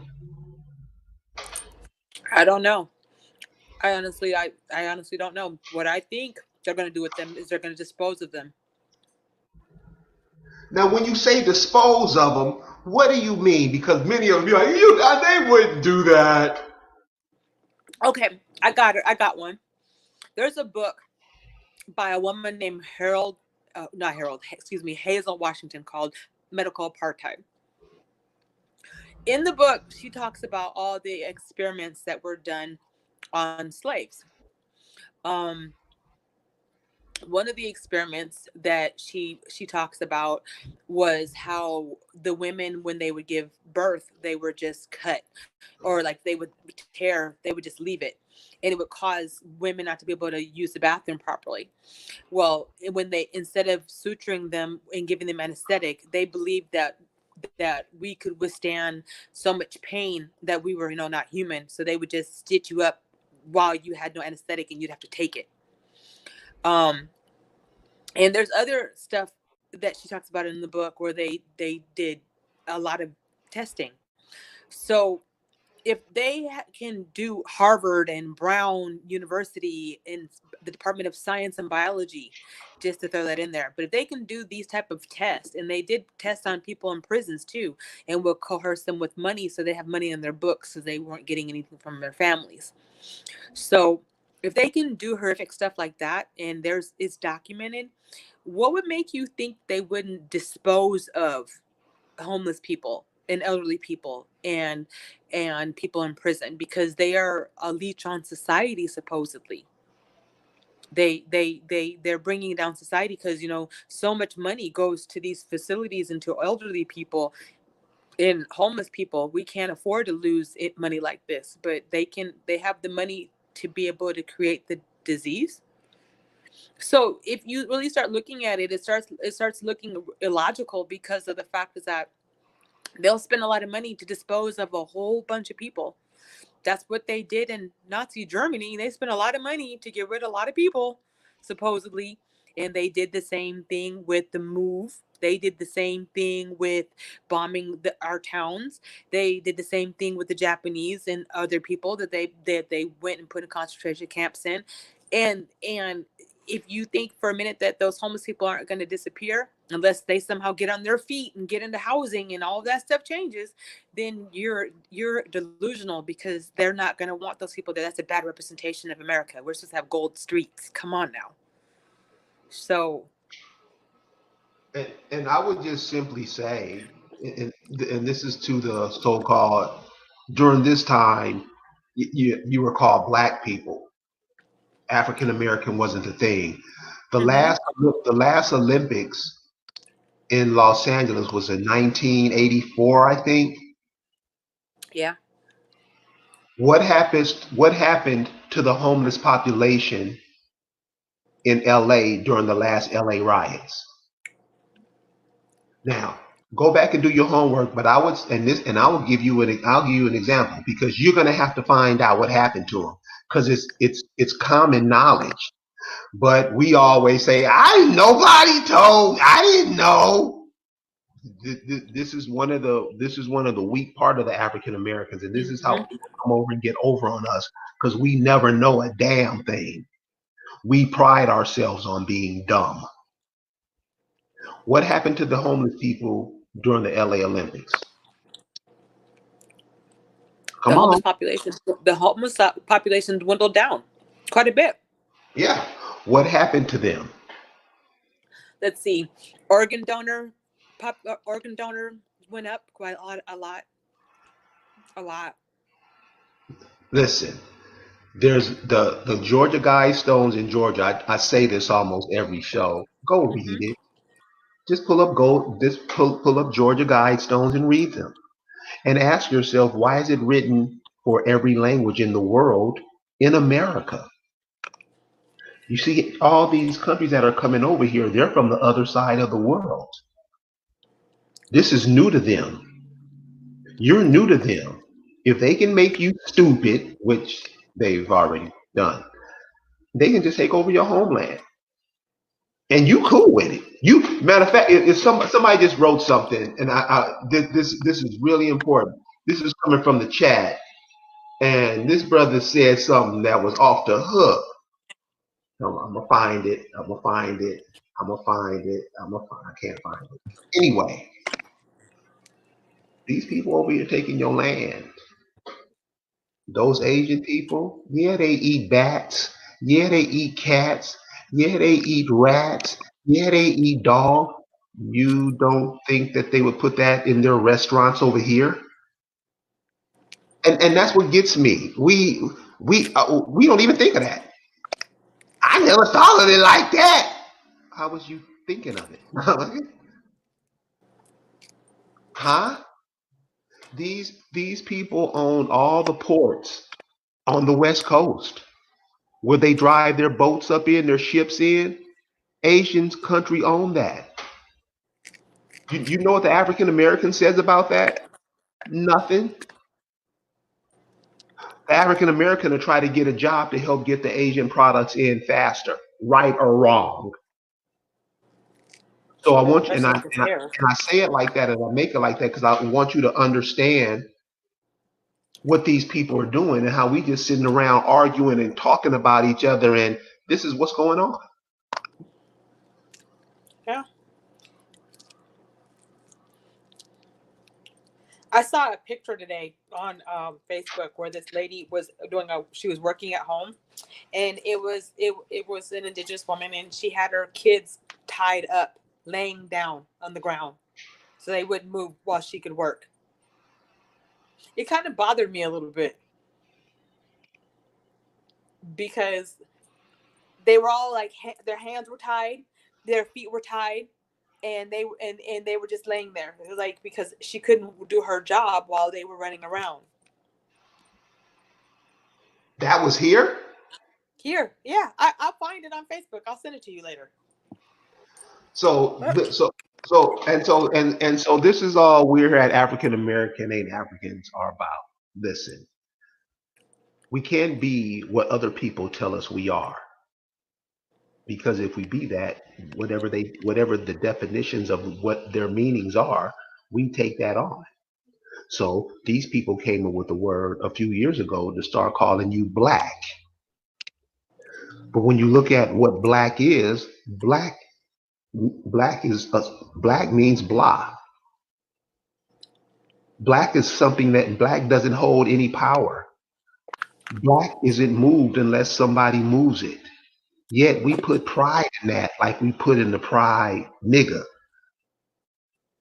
I don't know. I honestly don't know. What I think they're going to do with them is they're going to dispose of them. Now, when you say dispose of them, what do you mean? Because many of them be like, they wouldn't do that. Okay, I got it. I got one. There's a book by a woman named not Harold, excuse me, Hazel Washington, called Medical Apartheid. In the book, she talks about all the experiments that were done on slaves. Um, One of the experiments that she talks about was how the women, when they would give birth, they were just cut, or like they would tear, they would just leave it, and it would cause women not to be able to use the bathroom properly. Well, when they, instead of suturing them and giving them anesthetic, they believed that we could withstand so much pain that we were, not human, so they would just stitch you up while you had no anesthetic and you'd have to take it. um and there's other stuff that she talks about in the book where they did a lot of testing. So if they can do Harvard and Brown University in the Department of Science and Biology, just to throw that in there, but if they can do these type of tests, and they did tests on people in prisons too, and will coerce them with money so they have money in their books, so they weren't getting anything from their families. So if they can do horrific stuff like that, and it's documented, what would make you think they wouldn't dispose of homeless people and elderly people and people in prison, because they are a leech on society? Supposedly they're bringing down society, because so much money goes to these facilities and to elderly people and homeless people. We can't afford to lose money like this, but they have the money to be able to create the disease. So if you really start looking at it, it starts looking illogical, because of the fact is that they'll spend a lot of money to dispose of a whole bunch of people. That's what they did in Nazi Germany. They spent a lot of money to get rid of a lot of people, supposedly. And they did the same thing with the move. They did the same thing with bombing our towns. They did the same thing with the Japanese and other people that they went and put in concentration camps in. And if you think for a minute that those homeless people aren't going to disappear unless they somehow get on their feet and get into housing and all of that stuff changes, then you're delusional, because they're not going to want those people there. That's a bad representation of America. We're supposed to have gold streets. Come on now. So And I would just simply say, and this is to the so-called, during this time, you were called black people. African American wasn't a thing. The mm-hmm. last the last Olympics in Los Angeles was in 1984, I think. Yeah. What happened to the homeless population in LA during the last LA riots? Now, go back and do your homework, but I will give you an example, because you're going to have to find out what happened to them, because it's common knowledge. But we always say, nobody told, I didn't know. This is one of the weak part of the African Americans, and this is how Mm-hmm. people come over and get over on us, because we never know a damn thing. We pride ourselves on being dumb. What happened to the homeless people during the LA Olympics? the Come homeless on. population the homeless population dwindled down. quite a bit. Yeah. What happened to them? Let's see, organ donor, organ donor went up quite a lot. Listen, there's the Georgia Guidestones in Georgia. I say this almost every show. Go read Hmm. it. Just pull up Georgia Guidestones and read them. And ask yourself, why is it written for every language in the world in America? You see, all these countries that are coming over here, they're from the other side of the world. This is new to them. You're new to them. If they can make you stupid, which they've already done, they can just take over your homeland. And you cool with it. You matter of fact, if somebody just wrote something, and this is really important. This is coming from the chat, and this brother said something that was off the hook. I'm gonna find it. I'm gonna find it. I'm gonna find it. I can't find it. Anyway, these people over here taking your land. Those Asian people, yeah, they eat bats. Yeah, they eat cats. Yeah, they eat rats. Yeah, they eat dog. You don't think that they would put that in their restaurants over here? And that's what gets me. We don't even think of that. I never thought of it like that. How was you thinking of it? Huh? These people own all the ports on the West Coast where they drive their boats up in, their ships in. Asians country own that. You know what the African American says about that? Nothing. The African American will try to get a job to help get the Asian products in faster, right or wrong. So I want you, Especially if it's hair. and I say it like that, and I make it like that because I want you to understand what these people are doing and how we just sitting around arguing and talking about each other, and this is what's going on. Yeah. I saw a picture today on Facebook where this lady was she was working at home, and it was an indigenous woman, and she had her kids tied up, laying down on the ground, so they wouldn't move while she could work. It kind of bothered me a little bit because they were all like their hands were tied, their feet were tied, and they were just laying there, like because she couldn't do her job while they were running around. That was here. Here, yeah, I'll find it on Facebook. I'll send it to you later. So so this is all we're at African American ain't Africans are about. Listen, we can't be what other people tell us we are, because if we be that, whatever the definitions of what their meanings are, we take that on. So these people came up with a word a few years ago to start calling you black. But when you look at what black is black means blah. Black is something that black doesn't hold any power. Black isn't moved unless somebody moves it. Yet we put pride in that, like we put in the pride nigga.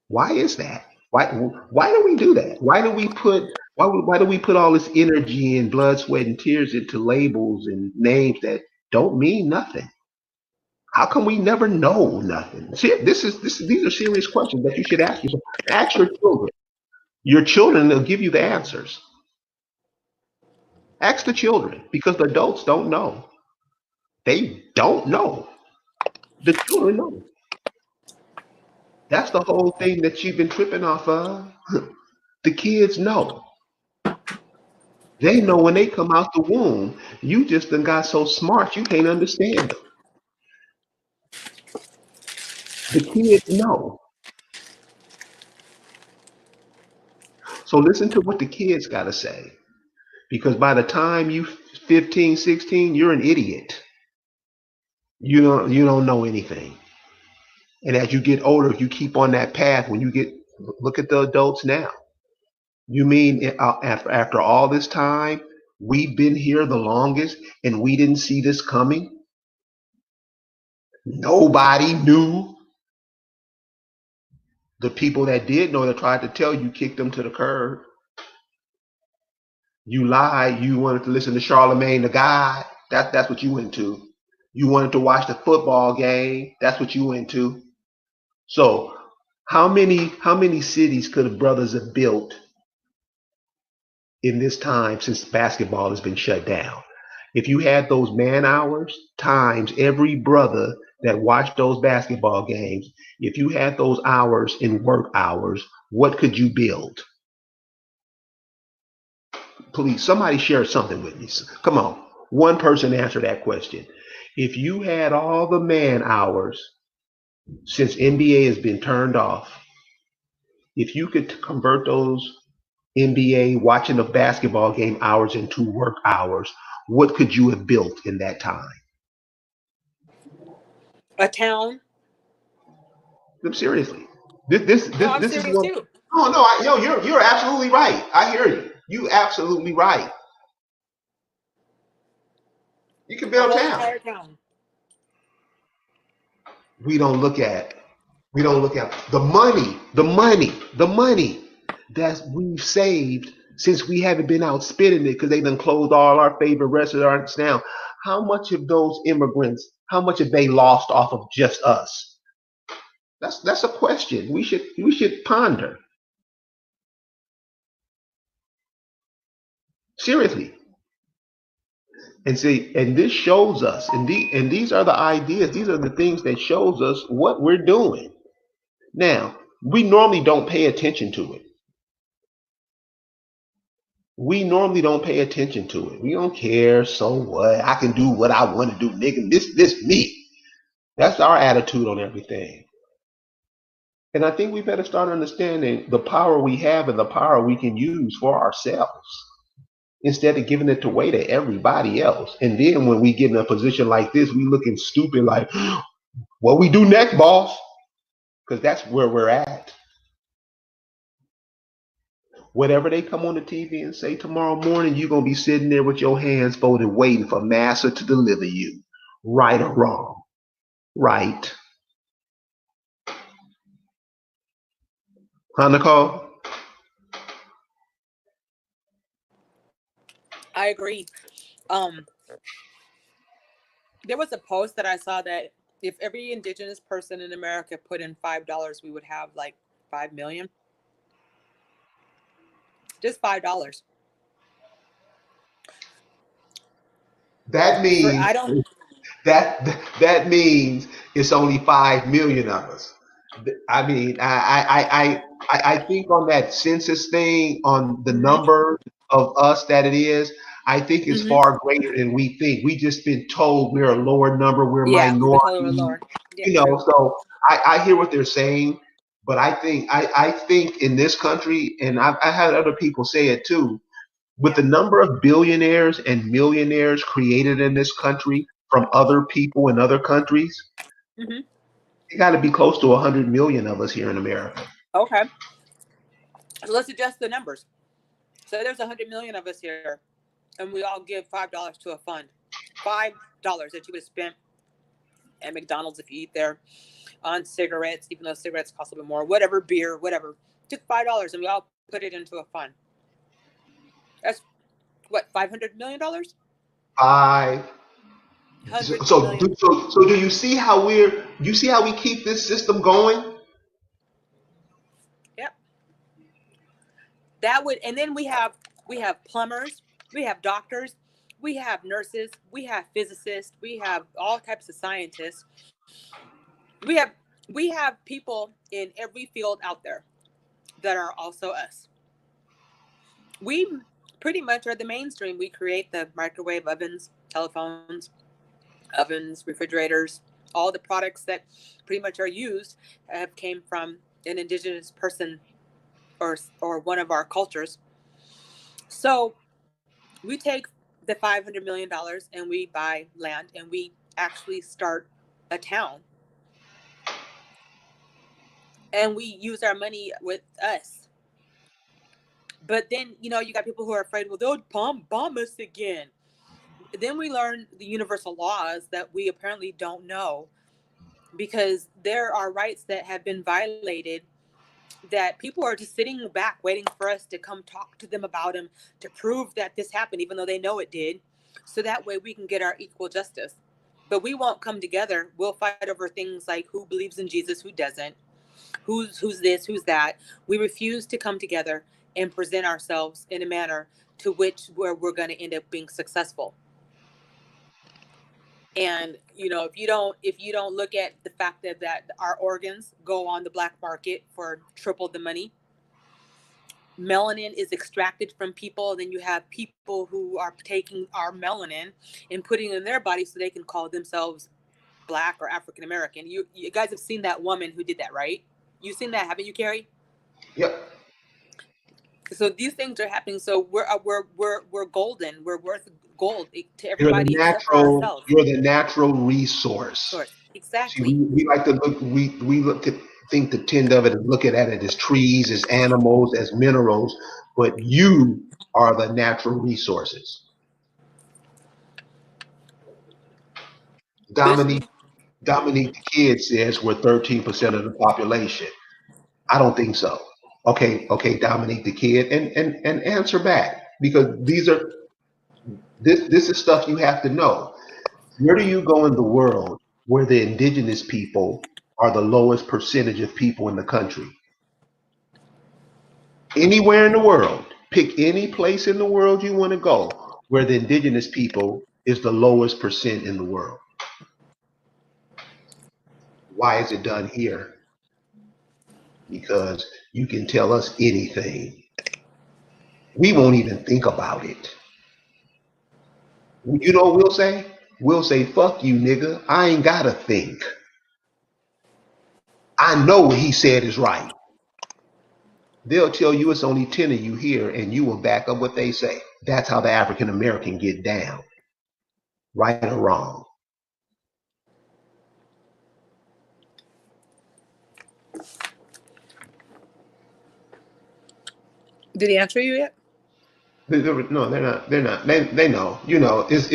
Why is that? Why do we do that? Why do we put all this energy and blood, sweat, and tears into labels and names that don't mean nothing? How come we never know nothing? See, these are serious questions that you should ask yourself. Ask your children. Your children will give you the answers. Ask the children because the adults don't know. They don't know. The children know. That's the whole thing that you've been tripping off of. The kids know. They know when they come out the womb. You just done got so smart you can't understand them. The kids know. So listen to what the kids got to say. Because by the time you 15, 16, you're an idiot. You don't know anything. And as you get older, you keep on that path. When you get look at the adults now. You mean after all this time? We've been here the longest and we didn't see this coming. Nobody knew. The people that did know, that tried to tell you, kicked them to the curb. You lied. You wanted to listen to Charlemagne the God. That's what you went to. You wanted to watch the football game. That's what you went to. So how many cities could have brothers have built in this time since basketball has been shut down? If you had those man hours times every brother that watched those basketball games, if you had those hours in work hours, what could you build? Please, somebody share something with me. Come on. One person answer that question. If you had all the man hours since NBA has been turned off, if you could convert those NBA watching a basketball game hours into work hours, what could you have built in that time? A town. Seriously. This No, this I'm this is serious what. too. Oh no, yo, you're absolutely right. I hear you. You absolutely right. You can A build whole town. entire town. We don't look at we don't look at the money that we've saved since we haven't been out spending it because they done closed all our favorite restaurants down. How much of those immigrants, how much have they lost off of just us? That's a question we should ponder. Seriously. And see, and this shows us, and these are the ideas, these are the things that shows us what we're doing. Now, we normally don't pay attention to it. We normally don't pay attention to it. We don't care. So what? I can do what I want to do, nigga. This me. That's our attitude on everything. And I think we better start understanding the power we have and the power we can use for ourselves instead of giving it away to everybody else. And then when we get in a position like this, we looking stupid like, what we do next, boss? Because that's where we're at. Whatever they come on the TV and say tomorrow morning, you're going to be sitting there with your hands folded waiting for Massa to deliver you. Right or wrong? Right. Huh, Nicole? I agree. Um, there was a post that I saw that if every indigenous person in America put in $5, we would have like 5 million. Just $5 That for means I don't. that means it's only 5 million of us. I mean, I think on that census thing, on the Hmm. number of us that it is, I think it's Hmm. far greater than we think. We just been told we're a lower number, we're Yeah, we've been told we were minority, lower. Yeah, true. so I hear what they're saying, but I think in this country, and I had other people say it too, with Yeah. the number of billionaires and millionaires created in this country from other people in other countries, Hmm. it got to be close to 100 million of us here in America. Okay. So let's adjust the numbers. So there's 100 million of us here, and we all give $5 to a fund. $5 that you would have spent at McDonald's if you eat there, on cigarettes, even though cigarettes cost a little bit more, whatever, beer, whatever. Just $5, and we all put it into a fund. That's what, $500 million, I hundred so million. do you see how we keep this system going? Yep, that would, and then we have plumbers, we have doctors, we have nurses, we have physicists, we have all types of scientists. We have we have people in every field out there that are also us. We pretty much are the mainstream. We create the microwave ovens, telephones, ovens, refrigerators, all the products that pretty much are used have came from an indigenous person, or one of our cultures. So we take the $500 million and we buy land and we actually start a town, and we use our money with us. But then, you know, you got people who are afraid, well, they'll bomb us again. Then we learn the universal laws that we apparently don't know, because there are rights that have been violated, that people are just sitting back waiting for us to come talk to them about them, to prove that this happened, even though they know it did. So that way we can get our equal justice. But we won't come together. We'll fight over things like who believes in Jesus, who doesn't, who's this, who's that. We refuse to come together and present ourselves in a manner to which where we're going to end up being successful. And you know, if you don't look at the fact that our organs go on the black market for triple the money, melanin is extracted from people, then you have people who are taking our melanin and putting it in their body so they can call themselves black or African American. You guys have seen that woman who did that, right? You've seen that, haven't you, Carrie? Yep. So these things are happening. So we're golden. We're worth gold to You're the everybody except for natural. ourselves. You're the natural resource. Source. See, Exactly. we like to look. We look to think the tend of it and look at it as trees, as animals, as minerals. But you are the natural resources. This Dominique Dominique the kid says we're 13% of the population. I don't think so. Okay, Dominique the kid, and answer back, because this is stuff you have to know. Where do you go in the world where the indigenous people are the lowest percentage of people in the country? Anywhere in the world. Pick any place in the world you want to go where the indigenous people is the lowest percent in the world. Why is it done here? Because you can tell us anything. We won't even think about it. You know what we'll say? We'll say, fuck you, nigga. I ain't gotta think. I know what he said is right. They'll tell you it's only 10 of you here, and you will back up what they say. That's how the African American get down, right or wrong. did he answer you yet? No, they're not. They're not. They know. You know, it's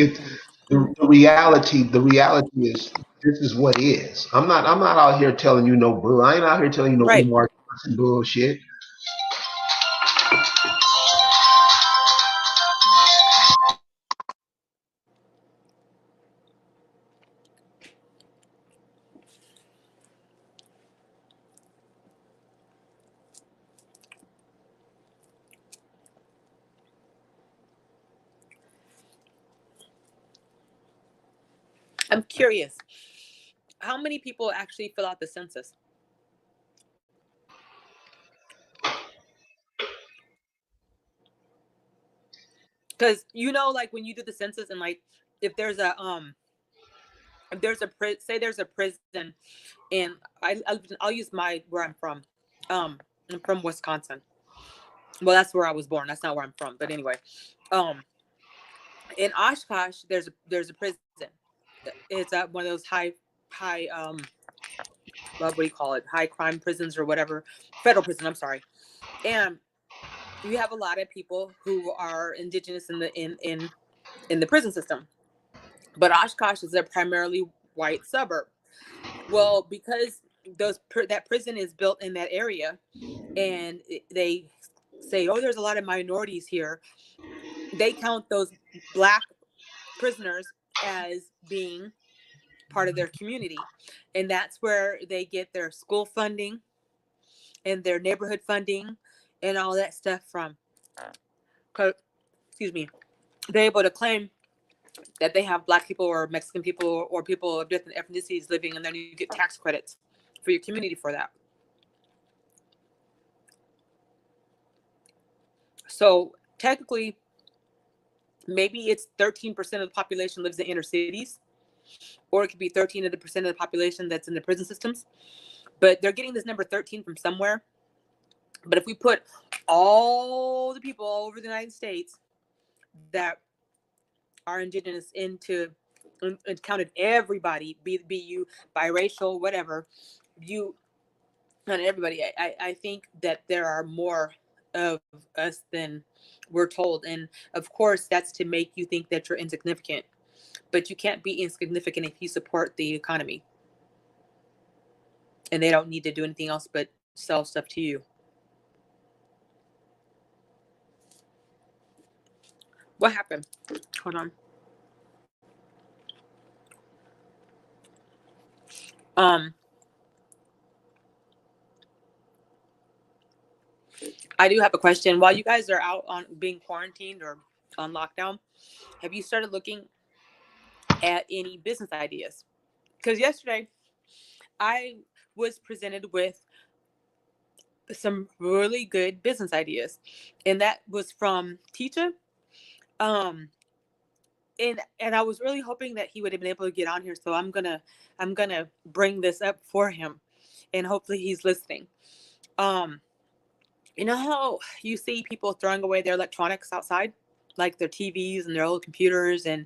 the reality. The reality is this is what is. I'm not out here telling you no bull. I ain't out here telling you no Right. Umar Johnson bullshit. I'm curious. How many people actually fill out the census? Because you know, like when you do the census, and like if there's a say there's a prison, and I'll use my where I'm from. I'm from Wisconsin. Well, that's where I was born. That's not where I'm from, but anyway, um, in Oshkosh, there's a prison. It's one of those high what do you call it? High crime prisons or whatever, federal prison. I'm sorry, and you have a lot of people who are indigenous in the prison system. But Oshkosh is a primarily white suburb. Well, because that prison is built in that area, and they say, oh, there's a lot of minorities here. They count those black prisoners as being part of their community, and that's where they get their school funding and their neighborhood funding and all that stuff from. Excuse me. They're able to claim that they have black people or Mexican people or people of different ethnicities living, and then you get tax credits for your community for that. So technically, maybe it's 13% of the population lives in inner cities, or it could be 13% of the population that's in the prison systems. But they're getting this number 13 from somewhere. But if we put all the people all over the United States that are indigenous into and counted everybody, be you biracial, whatever, you not everybody. I think that there are more of us than we're told. And of course, that's to make you think that you're insignificant. But you can't be insignificant if you support the economy and they don't need to do anything else but sell stuff to you. What happened? Hold on. Um, I do have a question. While you guys are out on being quarantined or on lockdown, have you started looking at any business ideas? Because yesterday I was presented with some really good business ideas, and that was from Teacher. Um, and I was really hoping that he would have been able to get on here. So I'm gonna bring this up for him, and hopefully he's listening. Um, you know how you see people throwing away their electronics outside, like their TVs and their old computers and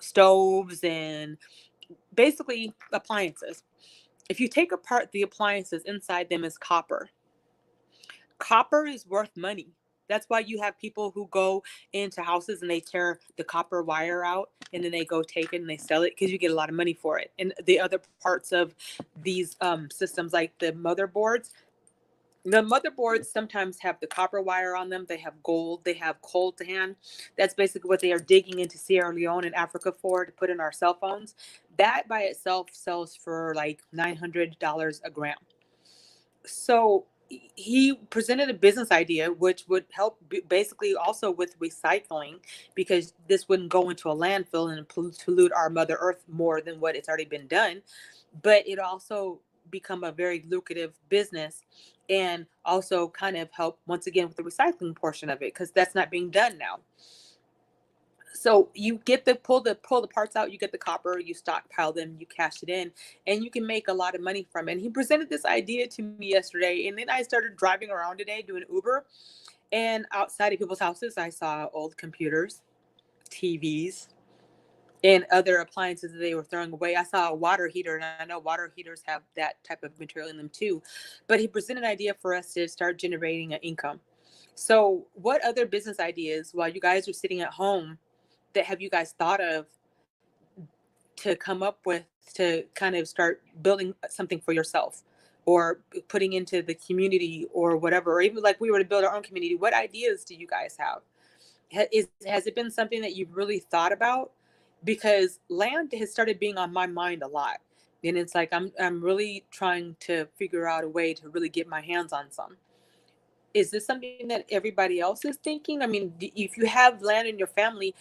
stoves and basically appliances. If you take apart the appliances, inside them is copper. Copper is worth money. That's why you have people who go into houses and they tear the copper wire out and then they go take it and they sell it because you get a lot of money for it. And the other parts of these systems, like the motherboards sometimes have the copper wire on them. They have gold. They have coltan. That's basically what they are digging into Sierra Leone and Africa for to put in our cell phones. That by itself sells for like $900 a gram. So he presented a business idea which would help basically also with recycling, because this wouldn't go into a landfill and pollute our mother earth more than what it's already been done, but it also become a very lucrative business and also kind of help once again with the recycling portion of it, because that's not being done now. So you get the pull the parts out, you get the copper, you stockpile them, you cash it in, and you can make a lot of money from it. And he presented this idea to me yesterday, and then I started driving around today doing Uber, and outside of people's houses I saw old computers, TVs, and other appliances that they were throwing away. I saw a water heater, and I know water heaters have that type of material in them too. But he presented an idea for us to start generating an income. So what other business ideas, while you guys are sitting at home, that have you guys thought of to come up with to kind of start building something for yourself, or putting into the community or whatever, or even like we were to build our own community? What ideas do you guys have? Has it been something that you've really thought about? Because land has started being on my mind a lot, and it's like I'm really trying to figure out a way to really get my hands on some. Is this something that everybody else is thinking? I mean, if you have land in your family,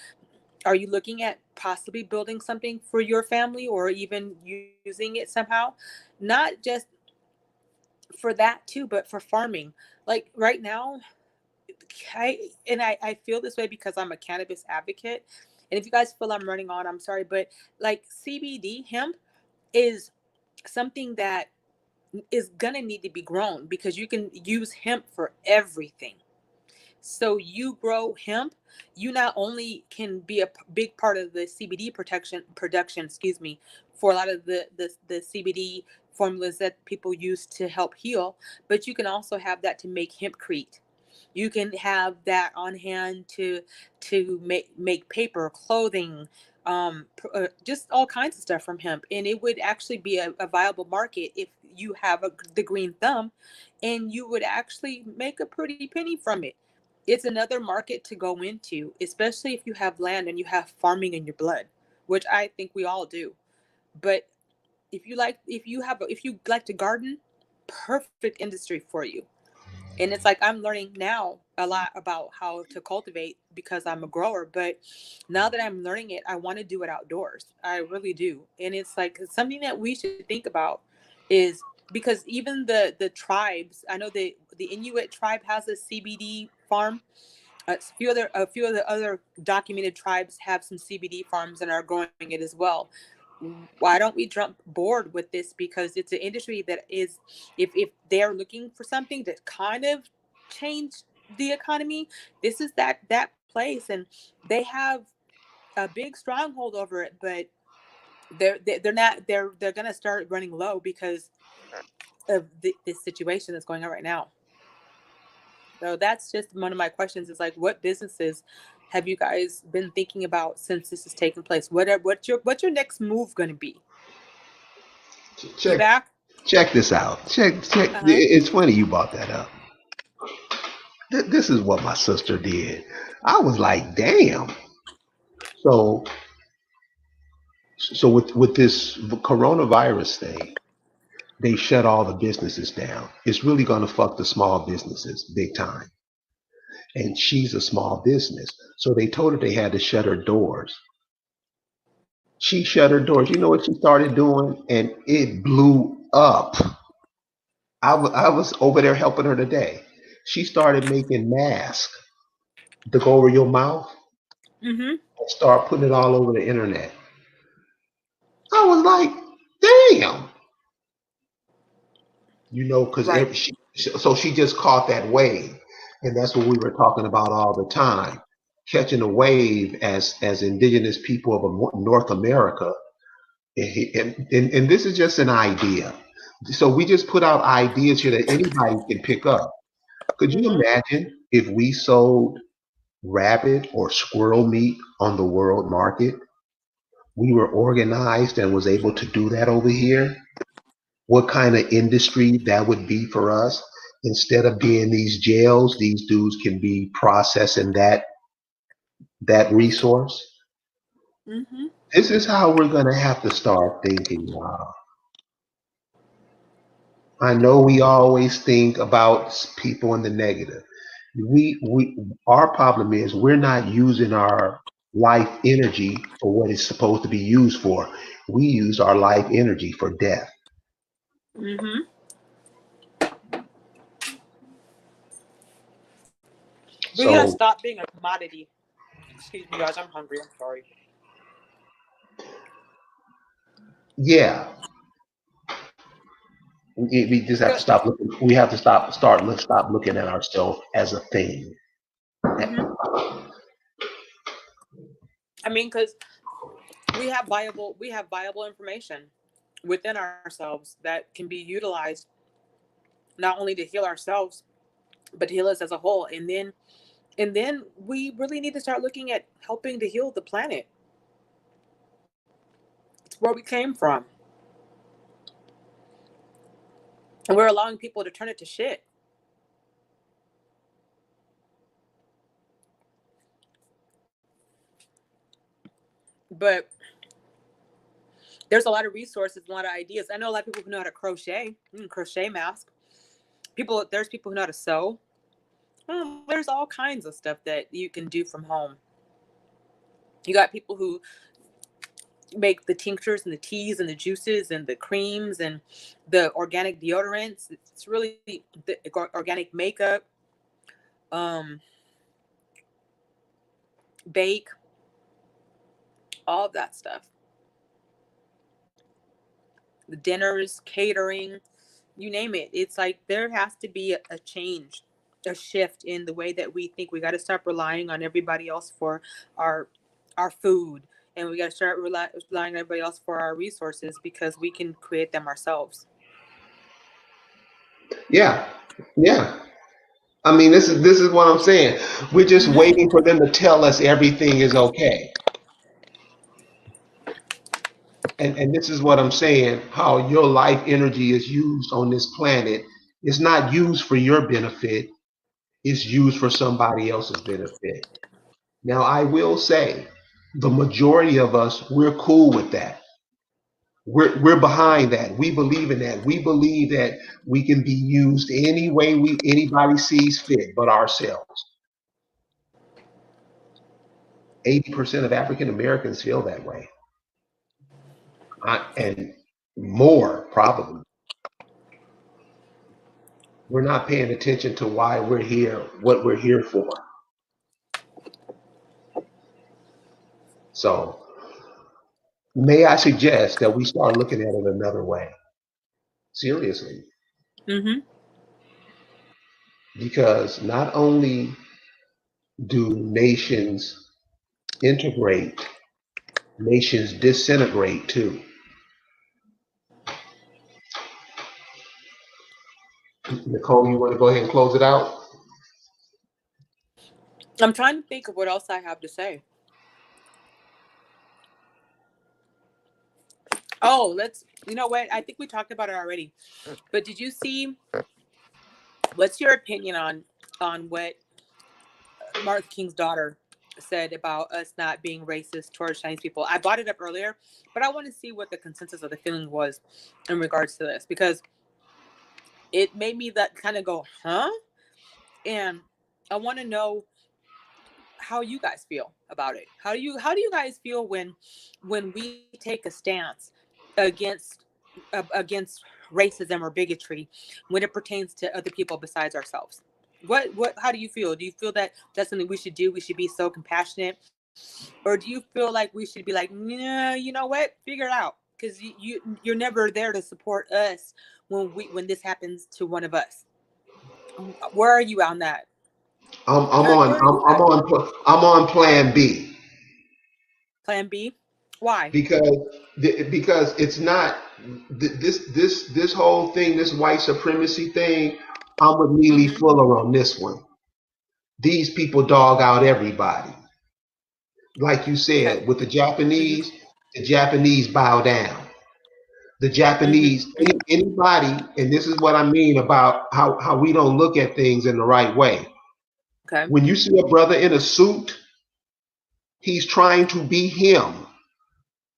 are you looking at possibly building something for your family or even using it somehow? Not just for that too, but for farming. Like right now, I feel this way because I'm a cannabis advocate. And if you guys feel I'm running on, I'm sorry, but like CBD hemp is something that is gonna need to be grown because you can use hemp for everything. So you grow hemp, you not only can be a big part of the CBD production, excuse me, for a lot of the CBD formulas that people use to help heal, but you can also have that to make hempcrete. You can have that on hand to make paper, clothing, just all kinds of stuff from hemp, and it would actually be a viable market if you have the green thumb, and you would actually make a pretty penny from it. It's another market to go into, especially if you have land and you have farming in your blood, which I think we all do. But if you like to garden, perfect industry for you. And it's like I'm learning now a lot about how to cultivate because I'm a grower, but now that I'm learning it, I want to do it outdoors. I really do. And it's like it's something that we should think about, is because even the tribes, I know the Inuit tribe has a CBD farm. A few of the other documented tribes have some CBD farms and are growing it as well. Why don't we jump board with this? Because it's an industry that is, if they're looking for something to kind of change the economy, this is that place, and they have a big stronghold over it. But they're not they're gonna start running low because of this situation that's going on right now. So that's just one of my questions is like, what businesses have you guys been thinking about since this is taking place? What's your next move going to be? You Check back? check this out. Check. Uh huh. It's funny you brought that up. This is what my sister did. I was like, damn. So with this coronavirus thing, they shut all the businesses down. It's really going to fuck the small businesses big time. And she's a small business, so they told her they had to shut her doors. She shut her doors. You know what she started doing, and it blew up. I was over there helping her today. She started making masks to go over your mouth Mm-hmm. and start putting it all over the internet. I was like, damn, because Right. she just caught that wave, and that's what we were talking about all the time, catching a wave as indigenous people of North America, and this is just an idea. So we just put out ideas here that anybody can pick up. Could you Mm-hmm. imagine if we sold rabbit or squirrel meat on the world market? We were organized and was able to do that over here. What kind of industry that would be for us? Instead of being these jails, these dudes can be processing that resource. Mm-hmm. This is how we're gonna have to start thinking. I know we always think about people in the negative. We our problem is we're not using our life energy for what it's supposed to be used for. We use our life energy for death. Mm-hmm. We gotta So stop being a commodity. Excuse me, guys. I'm hungry. I'm sorry. yeah, we just have to Good. stop looking. We have to stop looking at ourselves as a thing. Mm-hmm. I mean, because we have viable information within ourselves that can be utilized not only to heal ourselves but to heal us as a whole. And then we really need to start looking at helping to heal the planet. It's where we came from, and we're allowing people to turn it to shit. But there's a lot of resources, a lot of ideas. I know a lot of people who know how to crochet. You can crochet masks. There's people who know how to sew. There's all kinds of stuff that you can do from home. You got people who make the tinctures and the teas and the juices and the creams and the organic deodorants. It's really the organic makeup, um, bake, all of that stuff. The dinners, catering, you name it. It's like there has to be a change, a shift in the way that we think. We got to stop relying on everybody else for our our food, and we got to start relying on everybody else for our resources because we can create them ourselves. Yeah, yeah. I mean, this is what I'm saying. We're just Mm-hmm. waiting for them to tell us everything is okay. And this is what I'm saying. How your life energy is used on this planet is not used for your benefit. It's used for somebody else's benefit. Now, I will say, the majority of us, we're cool with that. We're behind that. We believe in that. We believe that we can be used any way anybody sees fit, but ourselves. 80% of African Americans feel that way, and more probably. We're not paying attention to why we're here, what we're here for. So, may I suggest that we start looking at it another way, seriously, Mm-hmm. because not only do nations integrate, nations disintegrate too. Nicole, you want to go ahead and close it out? I'm trying to think of what else I have to say. Oh, let's. You know what? I think we talked about it already. But did you see? What's your opinion on what Martin King's daughter said about us not being racist towards Chinese people? I brought it up earlier, but I want to see what the consensus of the feeling was in regards to this because it made me that kind of go, huh? And I want to know how you guys feel about it. How do you guys feel when we take a stance against against racism or bigotry when it pertains to other people besides ourselves? What how do you feel? Do you feel that that's something we should do? We should be so compassionate, or do you feel like we should be like, nah, you know what? Figure it out, because you're never there to support us when this happens to one of us. Where are you on that? Where are you at? I'm on plan B Plan B? Why? because because it's not this whole thing, this white supremacy thing. I'm with Neely Mm-hmm. Fuller on this one. These people dog out everybody. Like you Okay. said, with Mm-hmm. the Japanese bow down. The Japanese, Mm-hmm. anybody, and this is what I mean about how we don't look at things in the right way. Okay. When you see a brother in a suit, he's trying to be him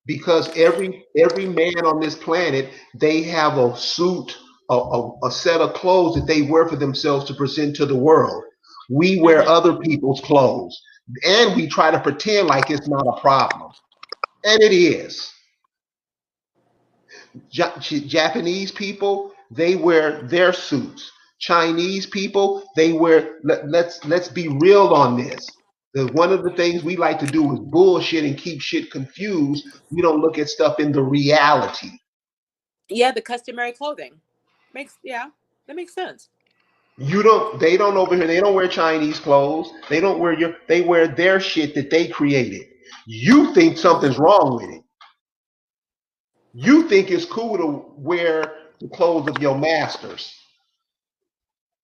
because every man on this planet, they have a suit, a set of clothes that they wear for themselves to present to the world. We wear Mm-hmm. other people's clothes and we try to pretend like it's not a problem, and it is. Japanese people, they wear their suits. Chinese people, they wear. Let's be real on this. One of the things we like to do is bullshit and keep shit confused. We don't look at stuff in the reality. Yeah, the customary clothing makes, yeah, that makes sense. You don't. They don't over here. They don't wear Chinese clothes. They don't wear your. They wear their shit that they created. You think something's Mm-hmm. wrong with it. You think it's cool to wear the clothes of your masters.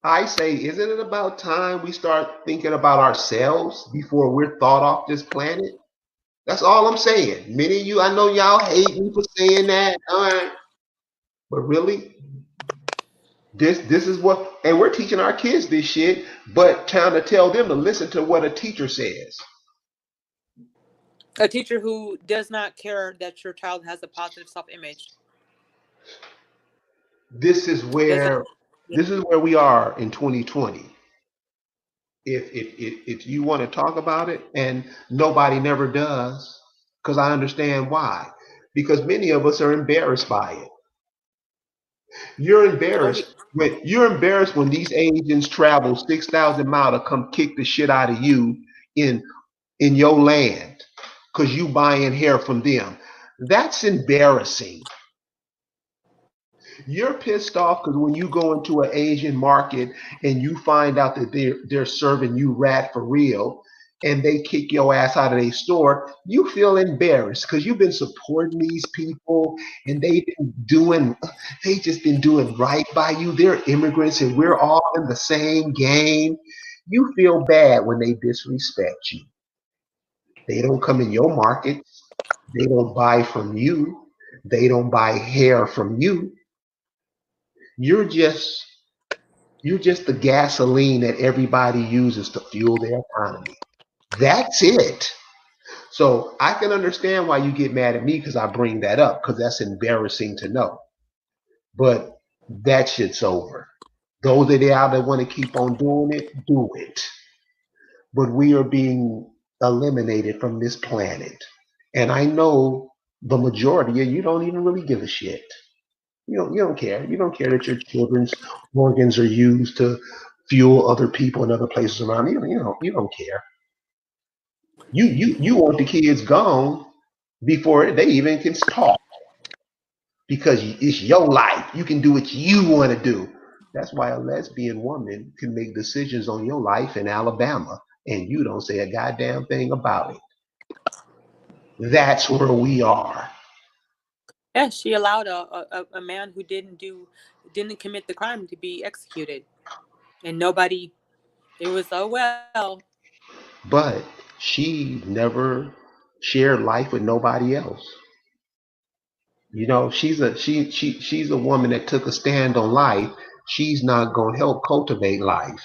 I say, isn't it about time we start thinking about ourselves before we're thought off this planet? That's all I'm saying. Many of you, I know y'all hate me for saying that. All right. But really, this is what, and we're teaching our kids this shit, but trying to tell them to listen to what a teacher says. A teacher who does not care that your child has a positive self-image This is doesn't. where Yeah. this is where we are in 2020. If you want to talk about it, and nobody never does, because I understand why. Because many of us are embarrassed by it. Oh, we. You're embarrassed when these agents travel 6,000 miles to come kick the shit out of you in in your land because you buying hair from them. That's embarrassing. You're pissed off because when you go into an Asian market and you find out that they're serving you rat for real and they kick your ass out of their store, you feel embarrassed because you've been supporting these people and they just been doing right by you. They're immigrants and we're all in the same game. You feel bad when they disrespect you. They don't come in your market. They don't buy from you. They don't buy hair from you. You're just You're just the gasoline that everybody uses to fuel their economy. That's it. So I can understand why you get mad at me because I bring that up because that's embarrassing to know. But that shit's over. Those that are out that want to keep on doing it, do it. But we are being eliminated from this planet. And I know the majority of you don't even really give a shit. You don't care. You don't care that your children's organs are used to fuel other people in other places around. You don't care. You want the kids gone before they even can talk because it's your life. You can do what you want to do. That's why a lesbian woman can make decisions on your life in Alabama and you don't say a goddamn thing about it. That's where we are. Yeah, she allowed a man who didn't commit the crime to be executed, and nobody. It was, oh well. but she never shared life with nobody else. She's a woman that took a stand on life. She's not going to help cultivate life,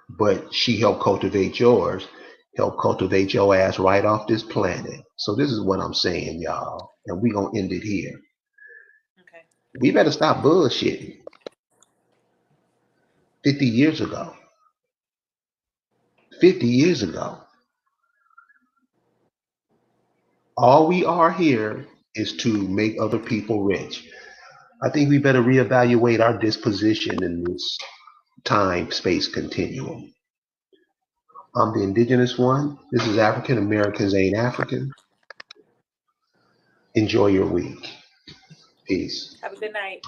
but she helped cultivate yours, help cultivate your ass right off this planet. So this is what I'm saying, y'all, and we gonna end it here. Okay. We better stop bullshitting. 50 years ago, 50 years ago, all we are here is to make other people rich. I think we better reevaluate our disposition in this time space continuum. I'm the indigenous one. This is African Americans Ain't African. Enjoy your week. Peace. Have a good night.